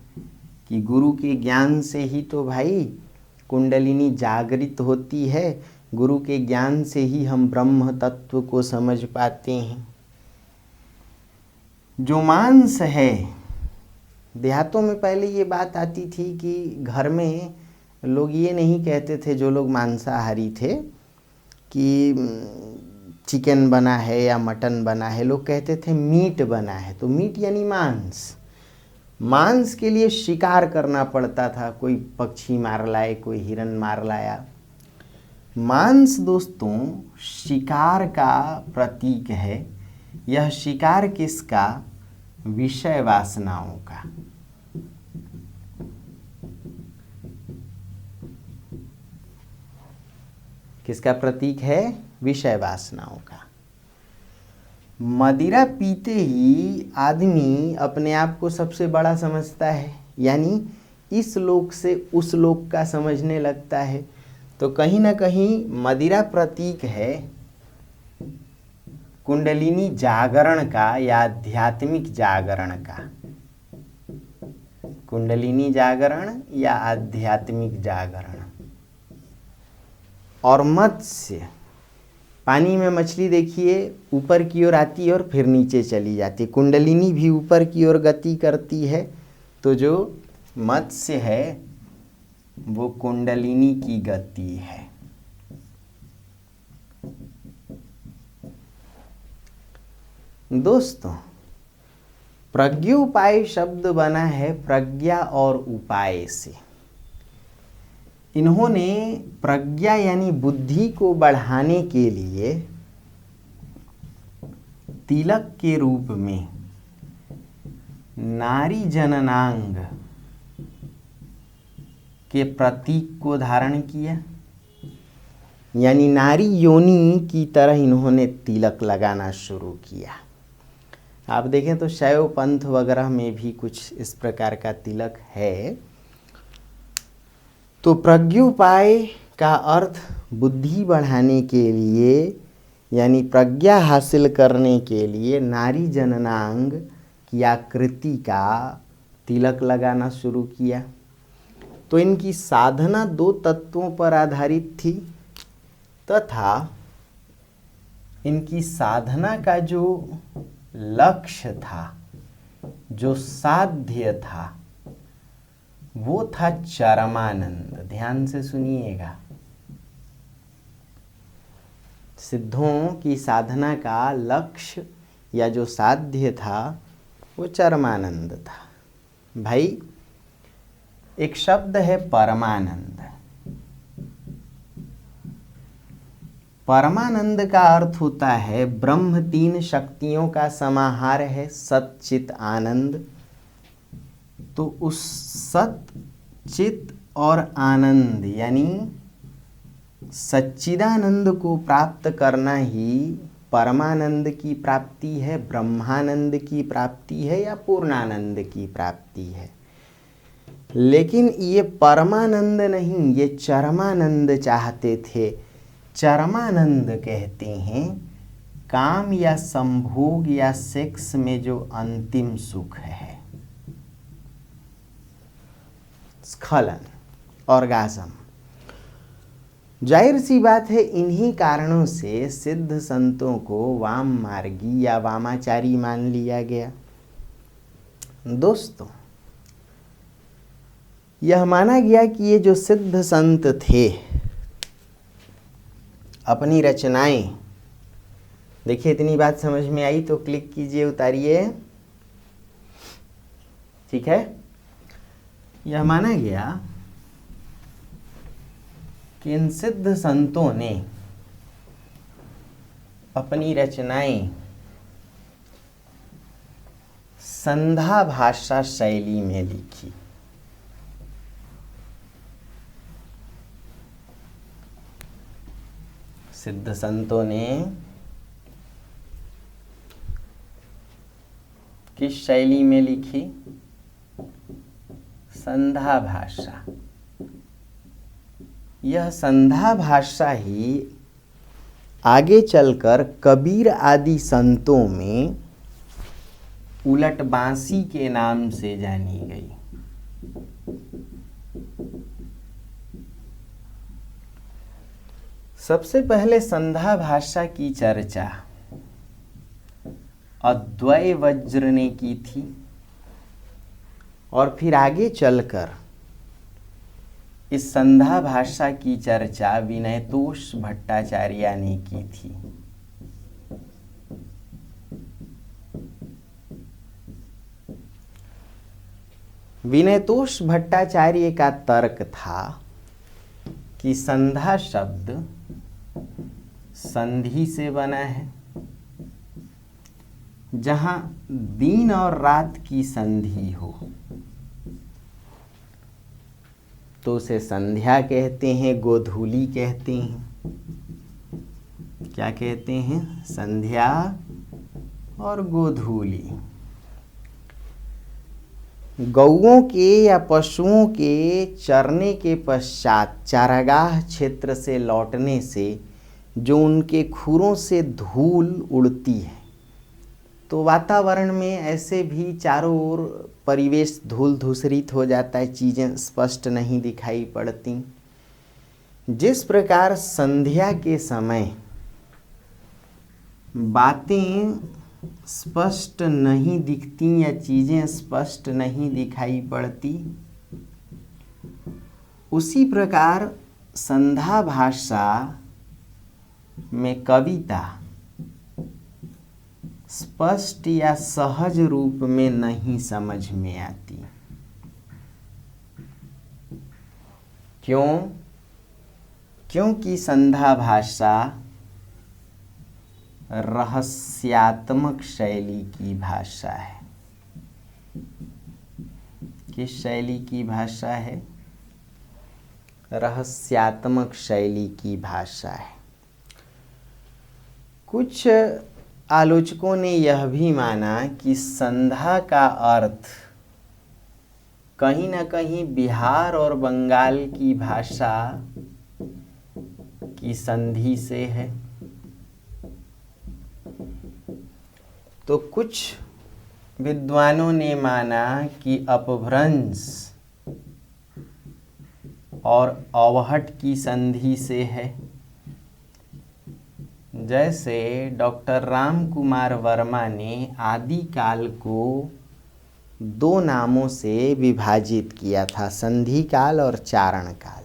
A: कि गुरु के ज्ञान से ही तो भाई कुंडलिनी जागृत होती है, गुरु के ज्ञान से ही हम ब्रह्म तत्व को समझ पाते हैं। जो मांस है, देहातों में पहले ये बात आती थी कि घर में लोग ये नहीं कहते थे, जो लोग मांसाहारी थे, कि चिकन बना है या मटन बना है, लोग कहते थे मीट बना है। तो मीट यानी मांस। मांस के लिए शिकार करना पड़ता था, कोई पक्षी मार लाए, कोई हिरन मार लाया। मांस दोस्तों शिकार का प्रतीक है। यह शिकार किसका? विषय वासनाओं का। किसका प्रतीक है? विषय वासनाओं का। मदिरा पीते ही आदमी अपने आप को सबसे बड़ा समझता है, यानी इस लोक से उस लोक का समझने लगता है। तो कहीं ना कहीं मदिरा प्रतीक है कुंडलिनी जागरण का या आध्यात्मिक जागरण का। कुंडलिनी जागरण या आध्यात्मिक जागरण। और मत्स्य, पानी में मछली देखिए ऊपर की ओर आती है और फिर नीचे चली जाती है, कुंडलिनी भी ऊपर की ओर गति करती है। तो जो मत्स्य है वो कुंडलिनी की गति है। दोस्तों प्रज्ञोपाय शब्द बना है प्रज्ञा और उपाय से। इन्होंने प्रज्ञा यानी बुद्धि को बढ़ाने के लिए तिलक के रूप में नारी जननांग के प्रतीक को धारण किया, यानी नारी योनि की तरह इन्होंने तिलक लगाना शुरू किया। आप देखें तो शैव पंथ वगैरह में भी कुछ इस प्रकार का तिलक है। तो प्रज्ञोपाय का अर्थ बुद्धि बढ़ाने के लिए यानी प्रज्ञा हासिल करने के लिए नारी जननांग की आकृति का तिलक लगाना शुरू किया। तो इनकी साधना दो तत्वों पर आधारित थी तथा इनकी साधना का जो लक्ष्य था, जो साध्य था, वो था चरमानंद। ध्यान से सुनिएगा, सिद्धों की साधना का लक्ष्य या जो साध्य था वो चरमानंद था। भाई एक शब्द है परमानंद। परमानंद का अर्थ होता है ब्रह्म तीन शक्तियों का समाहार है, सत चित आनंद। तो उस सत चित और आनंद यानी सच्चिदानंद को प्राप्त करना ही परमानंद की प्राप्ति है, ब्रह्मानंद की प्राप्ति है या पूर्णानंद की प्राप्ति है। लेकिन ये परमानंद नहीं, ये चरमानंद चाहते थे। चरमानंद कहते हैं काम या संभोग या सेक्स में जो अंतिम सुख है, स्खलन, ऑर्गाज्म। जाहिर सी बात है इन्हीं कारणों से सिद्ध संतों को वाम मार्गी या वामाचारी मान लिया गया। दोस्तों यह माना गया कि ये जो सिद्ध संत थे अपनी रचनाएं, देखिए इतनी बात समझ में आई तो क्लिक कीजिए, उतारिए, ठीक है। यह माना गया कि इन सिद्ध संतों ने अपनी रचनाएं संधा भाषा शैली में लिखी। सिद्ध संतों ने किस शैली में लिखी? संधा भाषा। यह संधा भाषा ही आगे चलकर कबीर आदि संतों में उलट बांसी के नाम से जानी गई। सबसे पहले संधा भाषा की चर्चा अद्वैय वज्र ने की थी और फिर आगे चलकर इस संधा भाषा की चर्चा विनयतोष भट्टाचार्य ने की थी। विनयतोष भट्टाचार्य का तर्क था कि संधा शब्द संधि से बना है। जहां दिन और रात की संधि हो तो उसे संध्या कहते हैं, गोधूली कहते हैं। क्या कहते हैं? संध्या और गोधूली। गौओं के या पशुओं के चरने के पश्चात चारागाह क्षेत्र से लौटने से जो उनके खुरों से धूल उड़ती है, तो वातावरण में ऐसे भी चारों ओर परिवेश धूल धूसरित हो जाता है, चीज़ें स्पष्ट नहीं दिखाई पड़ती। जिस प्रकार संध्या के समय बातें स्पष्ट नहीं दिखती या चीज़ें स्पष्ट नहीं दिखाई पड़ती, उसी प्रकार संधा भाषा में कविता स्पष्ट या सहज रूप में नहीं समझ में आती। क्यों? क्योंकि संधा भाषा रहस्यात्मक शैली की भाषा है। किस शैली की भाषा है? रहस्यात्मक शैली की भाषा है। कुछ आलोचकों ने यह भी माना कि संधा का अर्थ कहीं न कहीं बिहार और बंगाल की भाषा की संधि से है। तो कुछ विद्वानों ने माना कि अपभ्रंश और अवहट की संधि से है। जैसे डॉक्टर राम कुमार वर्मा ने आदिकाल को दो नामों से विभाजित किया था, संधि काल और चारण काल।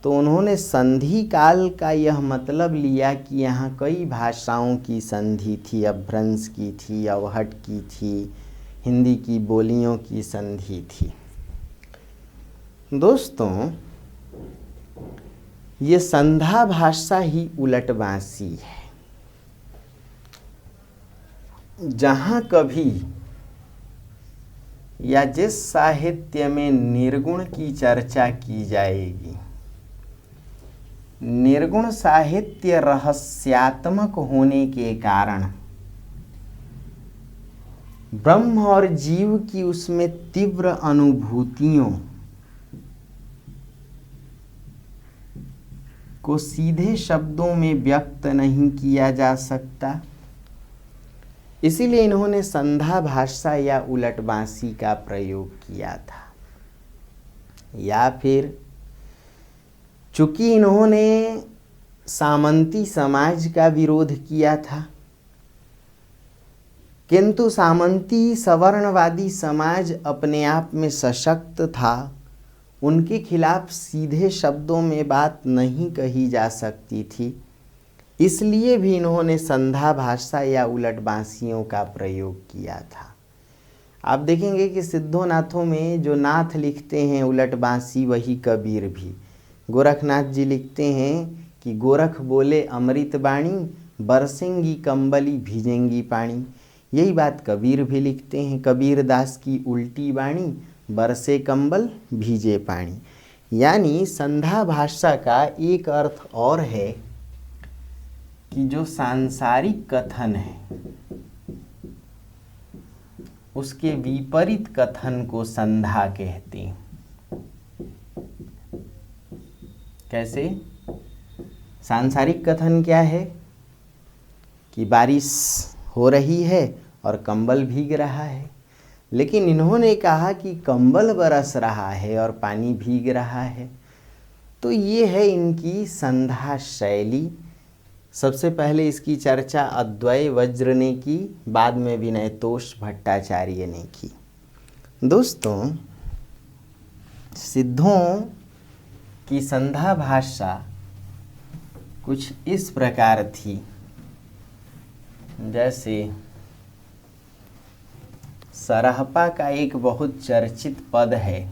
A: तो उन्होंने संधि काल का यह मतलब लिया कि यहाँ कई भाषाओं की संधि थी, अपभ्रंश की थी, अवहट की थी, हिंदी की बोलियों की संधि थी। दोस्तों, ये संधा भाषा ही उलटबांसी है। जहाँ कभी या जिस साहित्य में निर्गुण की चर्चा की जाएगी, निर्गुण साहित्य रहस्यात्मक होने के कारण ब्रह्म और जीव की उसमें तीव्र अनुभूतियों को सीधे शब्दों में व्यक्त नहीं किया जा सकता। इसीलिए इन्होंने संधा भाषा या उलटबांसी का प्रयोग किया था। या फिर चूंकि इन्होंने सामंती समाज का विरोध किया था, किंतु सामंती सवर्णवादी समाज अपने आप में सशक्त था, उनके खिलाफ सीधे शब्दों में बात नहीं कही जा सकती थी। इसलिए भी इन्होंने संधा भाषा या उलटबांसियों का प्रयोग किया था। आप देखेंगे कि सिद्धोनाथों में जो नाथ लिखते हैं उलटबांसी, वही कबीर भी। गोरखनाथ जी लिखते हैं कि गोरख बोले अमृत बाणी, बरसेंगी कंबली भीजेंगी पानी। यही बात कबीर भी लिखते हैं, कबीर दास की उल्टी बाणी, बरसे कंबल भीजे पानी। यानी संधा भाषा का एक अर्थ और है कि जो सांसारिक कथन है उसके विपरीत कथन को संधा कहते हैं। कैसे? सांसारिक कथन क्या है कि बारिश हो रही है और कंबल भीग रहा है, लेकिन इन्होंने कहा कि कंबल बरस रहा है और पानी भीग रहा है। तो ये है इनकी संधा शैली। सबसे पहले इसकी चर्चा अद्वैय वज्र ने की, बाद में विनयतोष भट्टाचार्य ने की। दोस्तों, सिद्धों की संधा भाषा कुछ इस प्रकार थी, जैसे सरहपा का एक बहुत चर्चित पद है,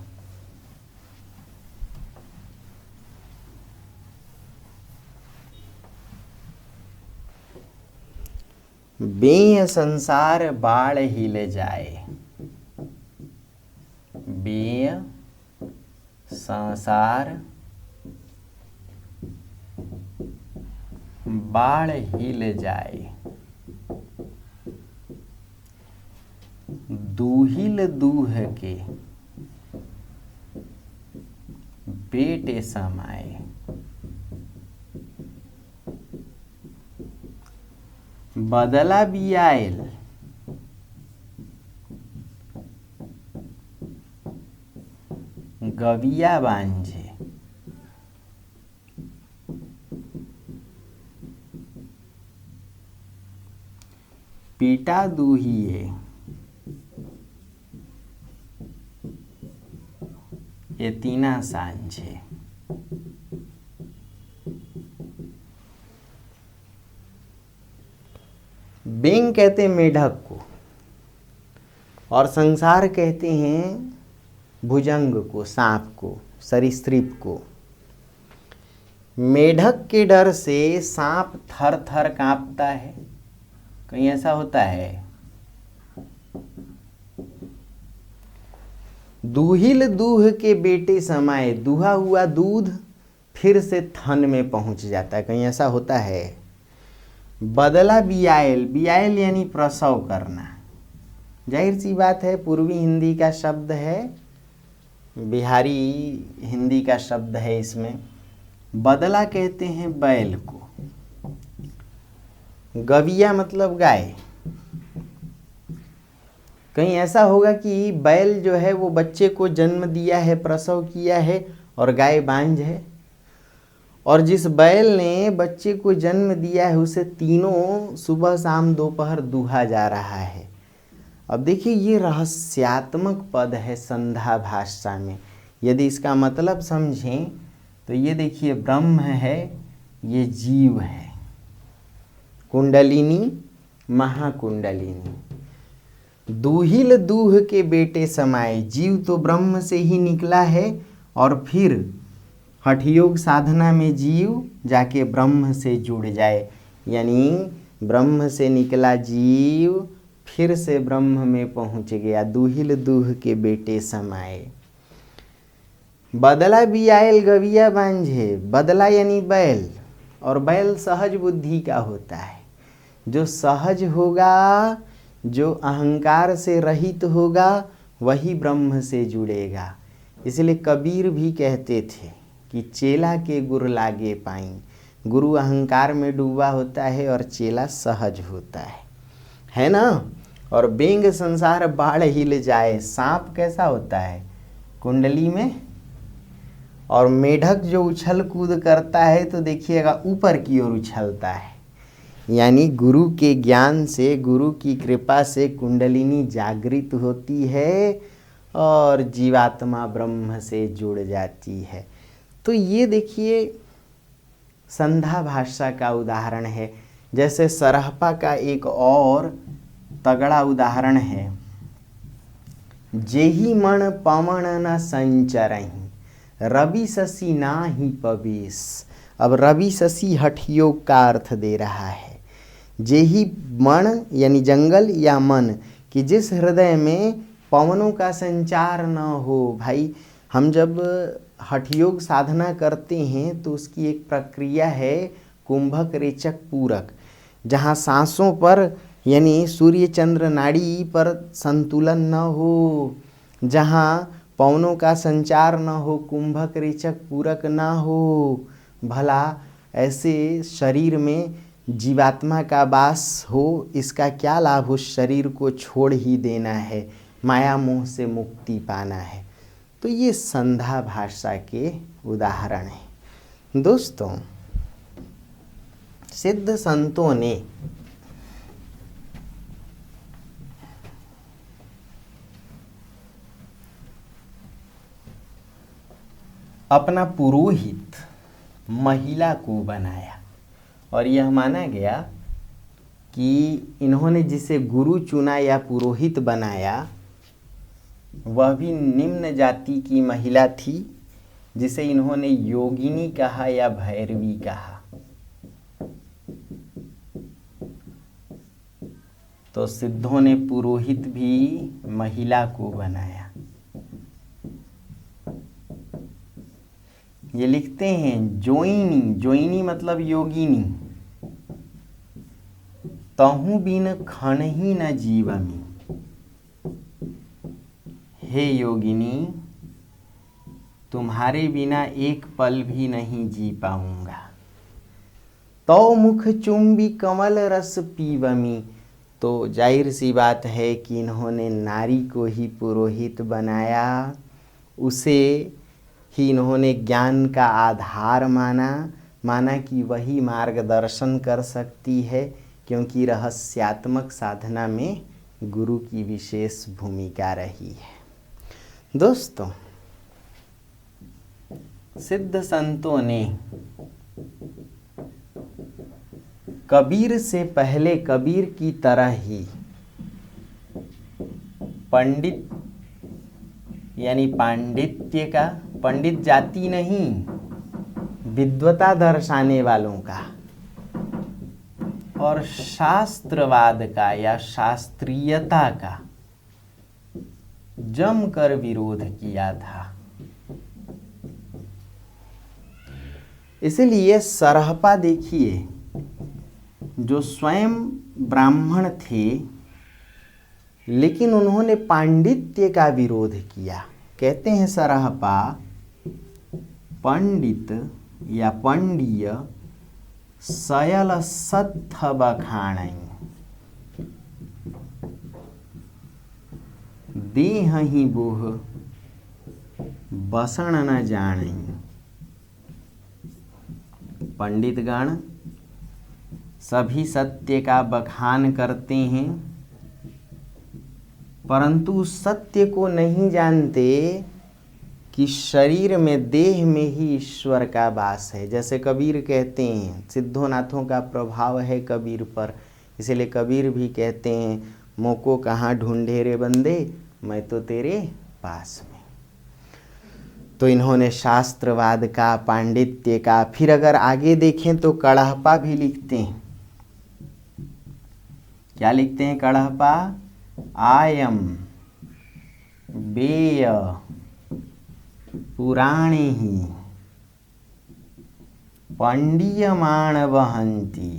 A: बेय संसार बाढ़ हिल जाए। बेय संसार बाढ़ हिल जाए, दूहिल दूह के बेटे समाए। बदला बियायल गविया बांझे। पीटा दूहिए एतीना सांझे। बेंग कहते हैं मेढक को, और संसार कहते हैं भुजंग को, सांप को, सरीसृप को। मेढक के डर से सांप थर थर कांपता है। कहीं ऐसा होता है? दूहिल दूह के बेटे समाए, दूहा हुआ दूध फिर से थन में पहुंच जाता है। कहीं ऐसा होता है? बदला बियायल, बियायल यानी प्रसव करना। जाहिर सी बात है, पूर्वी हिंदी का शब्द है, बिहारी हिंदी का शब्द है इसमें। बदला कहते हैं बैल को, गविया मतलब गाय। कहीं ऐसा होगा कि बैल जो है वो बच्चे को जन्म दिया है, प्रसव किया है, और गाय बांझ है, और जिस बैल ने बच्चे को जन्म दिया है उसे तीनों सुबह शाम दोपहर दूहा जा रहा है। अब देखिए, ये रहस्यात्मक पद है संधा भाषा में। यदि इसका मतलब समझें तो ये देखिए, ब्रह्म है, ये जीव है, कुंडलिनी महाकुंडलिनी। दूहिल दूह के बेटे समाए, जीव तो ब्रह्म से ही निकला है, और फिर हठयोग साधना में जीव जाके ब्रह्म से जुड़ जाए, यानी ब्रह्म से निकला जीव फिर से ब्रह्म में पहुंच गया। दूहिल दूह के बेटे समाए। बदला बियायल गविया बांझे, बदला यानी बैल, और बैल सहज बुद्धि का होता है। जो सहज होगा, जो अहंकार से रहित होगा, वही ब्रह्म से जुड़ेगा। इसलिए कबीर भी कहते थे कि चेला के गुर लागे पाई। गुरु अहंकार में डूबा होता है और चेला सहज होता है ना। और बेंग संसार बाढ़ हिल जाए, सांप कैसा होता है? कुंडली में। और मेढक जो उछल कूद करता है तो देखिएगा ऊपर की ओर उछलता है, यानी गुरु के ज्ञान से, गुरु की कृपा से कुंडलिनी जागृत होती है और जीवात्मा ब्रह्म से जुड़ जाती है। तो ये देखिए संधा भाषा का उदाहरण है। जैसे सरहपा का एक और तगड़ा उदाहरण है, जेहि मन पवन न संचरहि, रवि शशि नाही पवेश। अब रवि शशि हठयोग का अर्थ दे रहा है। जेहि मन यानी जंगल या मन, कि जिस हृदय में पवनों का संचार न हो। भाई, हम जब हठयोग साधना करते हैं तो उसकी एक प्रक्रिया है कुंभक रेचक पूरक, जहाँ सांसों पर यानी सूर्य चंद्र नाड़ी पर संतुलन न हो, जहाँ पवनों का संचार न हो, कुंभक रेचक पूरक न हो, भला ऐसे शरीर में जीवात्मा का वास हो, इसका क्या लाभ? उस शरीर को छोड़ ही देना है, माया मोह से मुक्ति पाना है। तो ये संध्या भाषा के उदाहरण हैं। दोस्तों, सिद्ध संतों ने अपना पुरोहित महिला को बनाया और यह माना गया कि इन्होंने जिसे गुरु चुना या पुरोहित बनाया वह भी निम्न जाति की महिला थी, जिसे इन्होंने योगिनी कहा या भैरवी कहा। तो सिद्धों ने पुरोहित भी महिला को बनाया। ये लिखते हैं जोइनी, जोइनी मतलब योगिनी, तहु बिन खन ही न जीवमी। हे योगिनी, तुम्हारे बिना एक पल भी नहीं जी पाऊंगा। तो मुख चुंबी कमल रस पीवमी। तो जाहिर सी बात है कि इन्होंने नारी को ही पुरोहित बनाया, उसे ही इन्होंने ज्ञान का आधार माना कि वही मार्गदर्शन कर सकती है, क्योंकि रहस्यात्मक साधना में गुरु की विशेष भूमिका रही है। दोस्तों, सिद्ध संतों ने कबीर से पहले कबीर की तरह ही पंडित यानी पांडित्य का, पंडित जाति नहीं, विद्वता दर्शाने वालों का और शास्त्रवाद का या शास्त्रीयता का जमकर विरोध किया था। इसलिए सरहपा देखिए, जो स्वयं ब्राह्मण थे लेकिन उन्होंने पांडित्य का विरोध किया। कहते हैं सरहपा पंडित या पंडिय सयल सत्थ बखाणई, देह ही बोह बसण न जाणई। पंडितगण सभी सत्य का बखान करते हैं, परंतु उस सत्य को नहीं जानते कि शरीर में, देह में ही ईश्वर का वास है। जैसे कबीर कहते हैं, सिद्धोनाथों का प्रभाव है कबीर पर, इसलिए कबीर भी कहते हैं, मोको कहाँ ढूंढे रे बंदे, मैं तो तेरे पास में। तो इन्होंने शास्त्रवाद का, पांडित्य का, फिर अगर आगे देखें तो कड़हपा भी लिखते हैं। क्या लिखते हैं कड़हपा? आयम वेय पुराणे ही पंडीयमाण वहंती,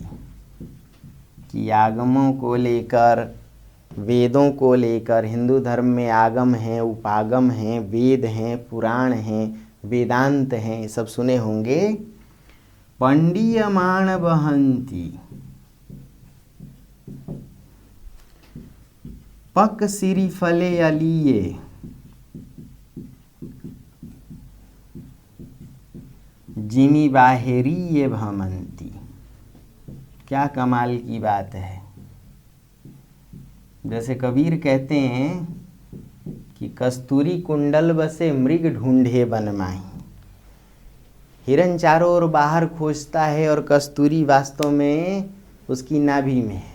A: कि आगमों को लेकर, वेदों को लेकर, हिंदू धर्म में आगम हैं, उपागम हैं, वेद हैं, पुराण हैं, वेदांत हैं, ये सब सुने होंगे। पंडीयमाण वहंती पक सिरी फले अलिये, जिमी बाहेरी ये भमंती। क्या कमाल की बात है। जैसे कबीर कहते हैं कि कस्तूरी कुंडल बसे मृग ढूंढे वन माही। हिरन चारों ओर बाहर खोजता है और कस्तूरी वास्तव में उसकी नाभि में है।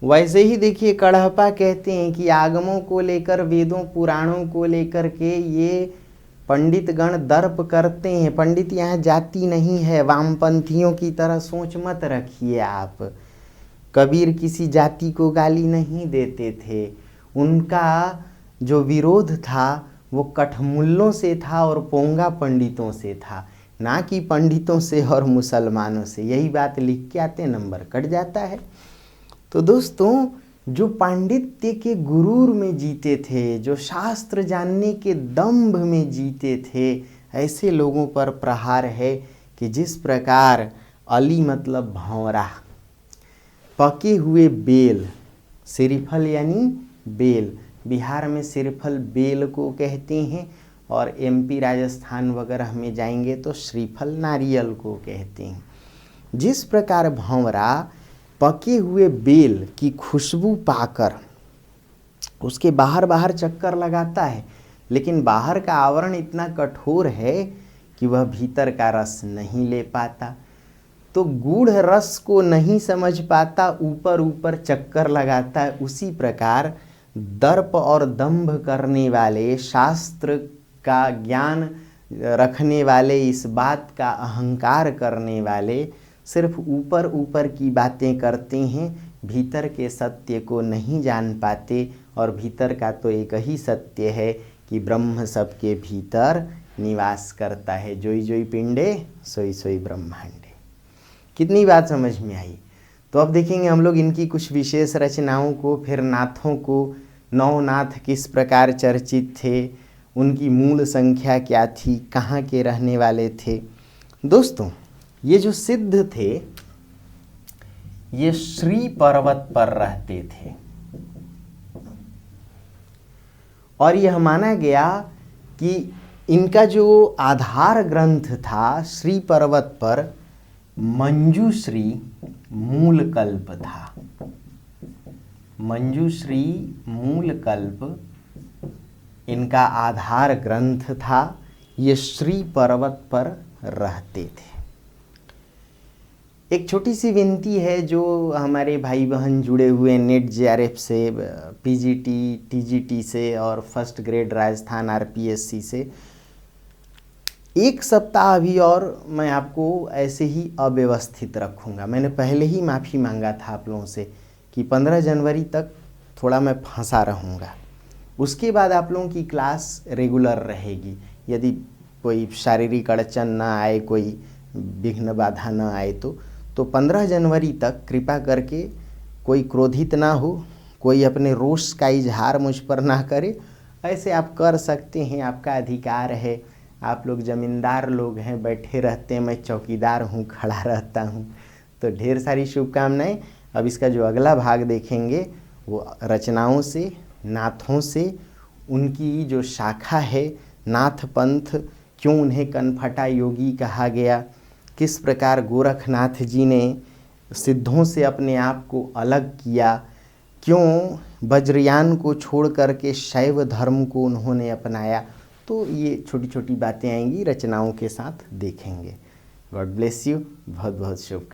A: वैसे ही देखिए कड़हपा कहते हैं कि आगमों को लेकर, वेदों पुराणों को लेकर के ये पंडित गण दर्प करते हैं। पंडित यहाँ जाति नहीं है, वामपंथियों की तरह सोच मत रखिए आप। कबीर किसी जाति को गाली नहीं देते थे। उनका जो विरोध था वो कठमुल्लों से था और पोंगा पंडितों से था, ना कि पंडितों से और मुसलमानों से। यही बात लिख के आते, नंबर कट जाता है। तो दोस्तों, जो पांडित्य के गुरूर में जीते थे, जो शास्त्र जानने के दंभ में जीते थे, ऐसे लोगों पर प्रहार है कि जिस प्रकार अली मतलब भंवरा, पके हुए बेल, श्रीफल यानी बेल, बिहार में श्रीफल बेल को कहते हैं और एमपी राजस्थान वगैरह में जाएंगे तो श्रीफल नारियल को कहते हैं। जिस प्रकार भंवरा पके हुए बेल की खुशबू पाकर उसके बाहर बाहर चक्कर लगाता है, लेकिन बाहर का आवरण इतना कठोर है कि वह भीतर का रस नहीं ले पाता, तो गूढ़ रस को नहीं समझ पाता, ऊपर ऊपर चक्कर लगाता है। उसी प्रकार दर्प और दंभ करने वाले, शास्त्र का ज्ञान रखने वाले, इस बात का अहंकार करने वाले सिर्फ ऊपर ऊपर की बातें करते हैं, भीतर के सत्य को नहीं जान पाते। और भीतर का तो एक ही सत्य है कि ब्रह्म सबके भीतर निवास करता है। जोई जोई पिंडे सोई सोई ब्रह्मांडे। कितनी बात समझ में आई? तो अब देखेंगे हम लोग इनकी कुछ विशेष रचनाओं को, फिर नाथों को। नौ नाथ किस प्रकार चर्चित थे, उनकी मूल संख्या क्या थी, कहाँ के रहने वाले थे। दोस्तों, ये जो सिद्ध थे ये श्री पर्वत पर रहते थे और यह माना गया कि इनका जो आधार ग्रंथ था श्री पर्वत पर मंजूश्री मूल कल्प था। मंजूश्री मूल कल्प इनका आधार ग्रंथ था। ये श्री पर्वत पर रहते थे। एक छोटी सी विनती है, जो हमारे भाई बहन जुड़े हुए नेट जेआरएफ से, पीजीटी, टीजीटी से और फर्स्ट ग्रेड राजस्थान आरपीएससी से, एक सप्ताह अभी और मैं आपको ऐसे ही अव्यवस्थित रखूँगा। मैंने पहले ही माफ़ी मांगा था आप लोगों से कि 15 जनवरी तक थोड़ा मैं फंसा रहूँगा। उसके बाद आप लोगों की क्लास रेगुलर रहेगी। यदि कोई शारीरिक अड़चन ना आए, कोई विघ्न बाधा ना आए तो 15 जनवरी तक कृपा करके कोई क्रोधित ना हो, कोई अपने रोष का इजहार मुझ पर ना करे। ऐसे आप कर सकते हैं, आपका अधिकार है। आप लोग ज़मींदार लोग हैं, बैठे रहते हैं, मैं चौकीदार हूँ, खड़ा रहता हूँ। तो ढेर सारी शुभकामनाएं। अब इसका जो अगला भाग देखेंगे वो रचनाओं से, नाथों से, उनकी जो शाखा है नाथ पंथ, क्यों उन्हें कनफटा योगी कहा गया, किस प्रकार गोरखनाथ जी ने सिद्धों से अपने आप को अलग किया, क्यों वज्रयान को छोड़ करके शैव धर्म को उन्होंने अपनाया। तो ये छोटी छोटी बातें आएंगी, रचनाओं के साथ देखेंगे। God bless you. बहुत बहुत शुभ।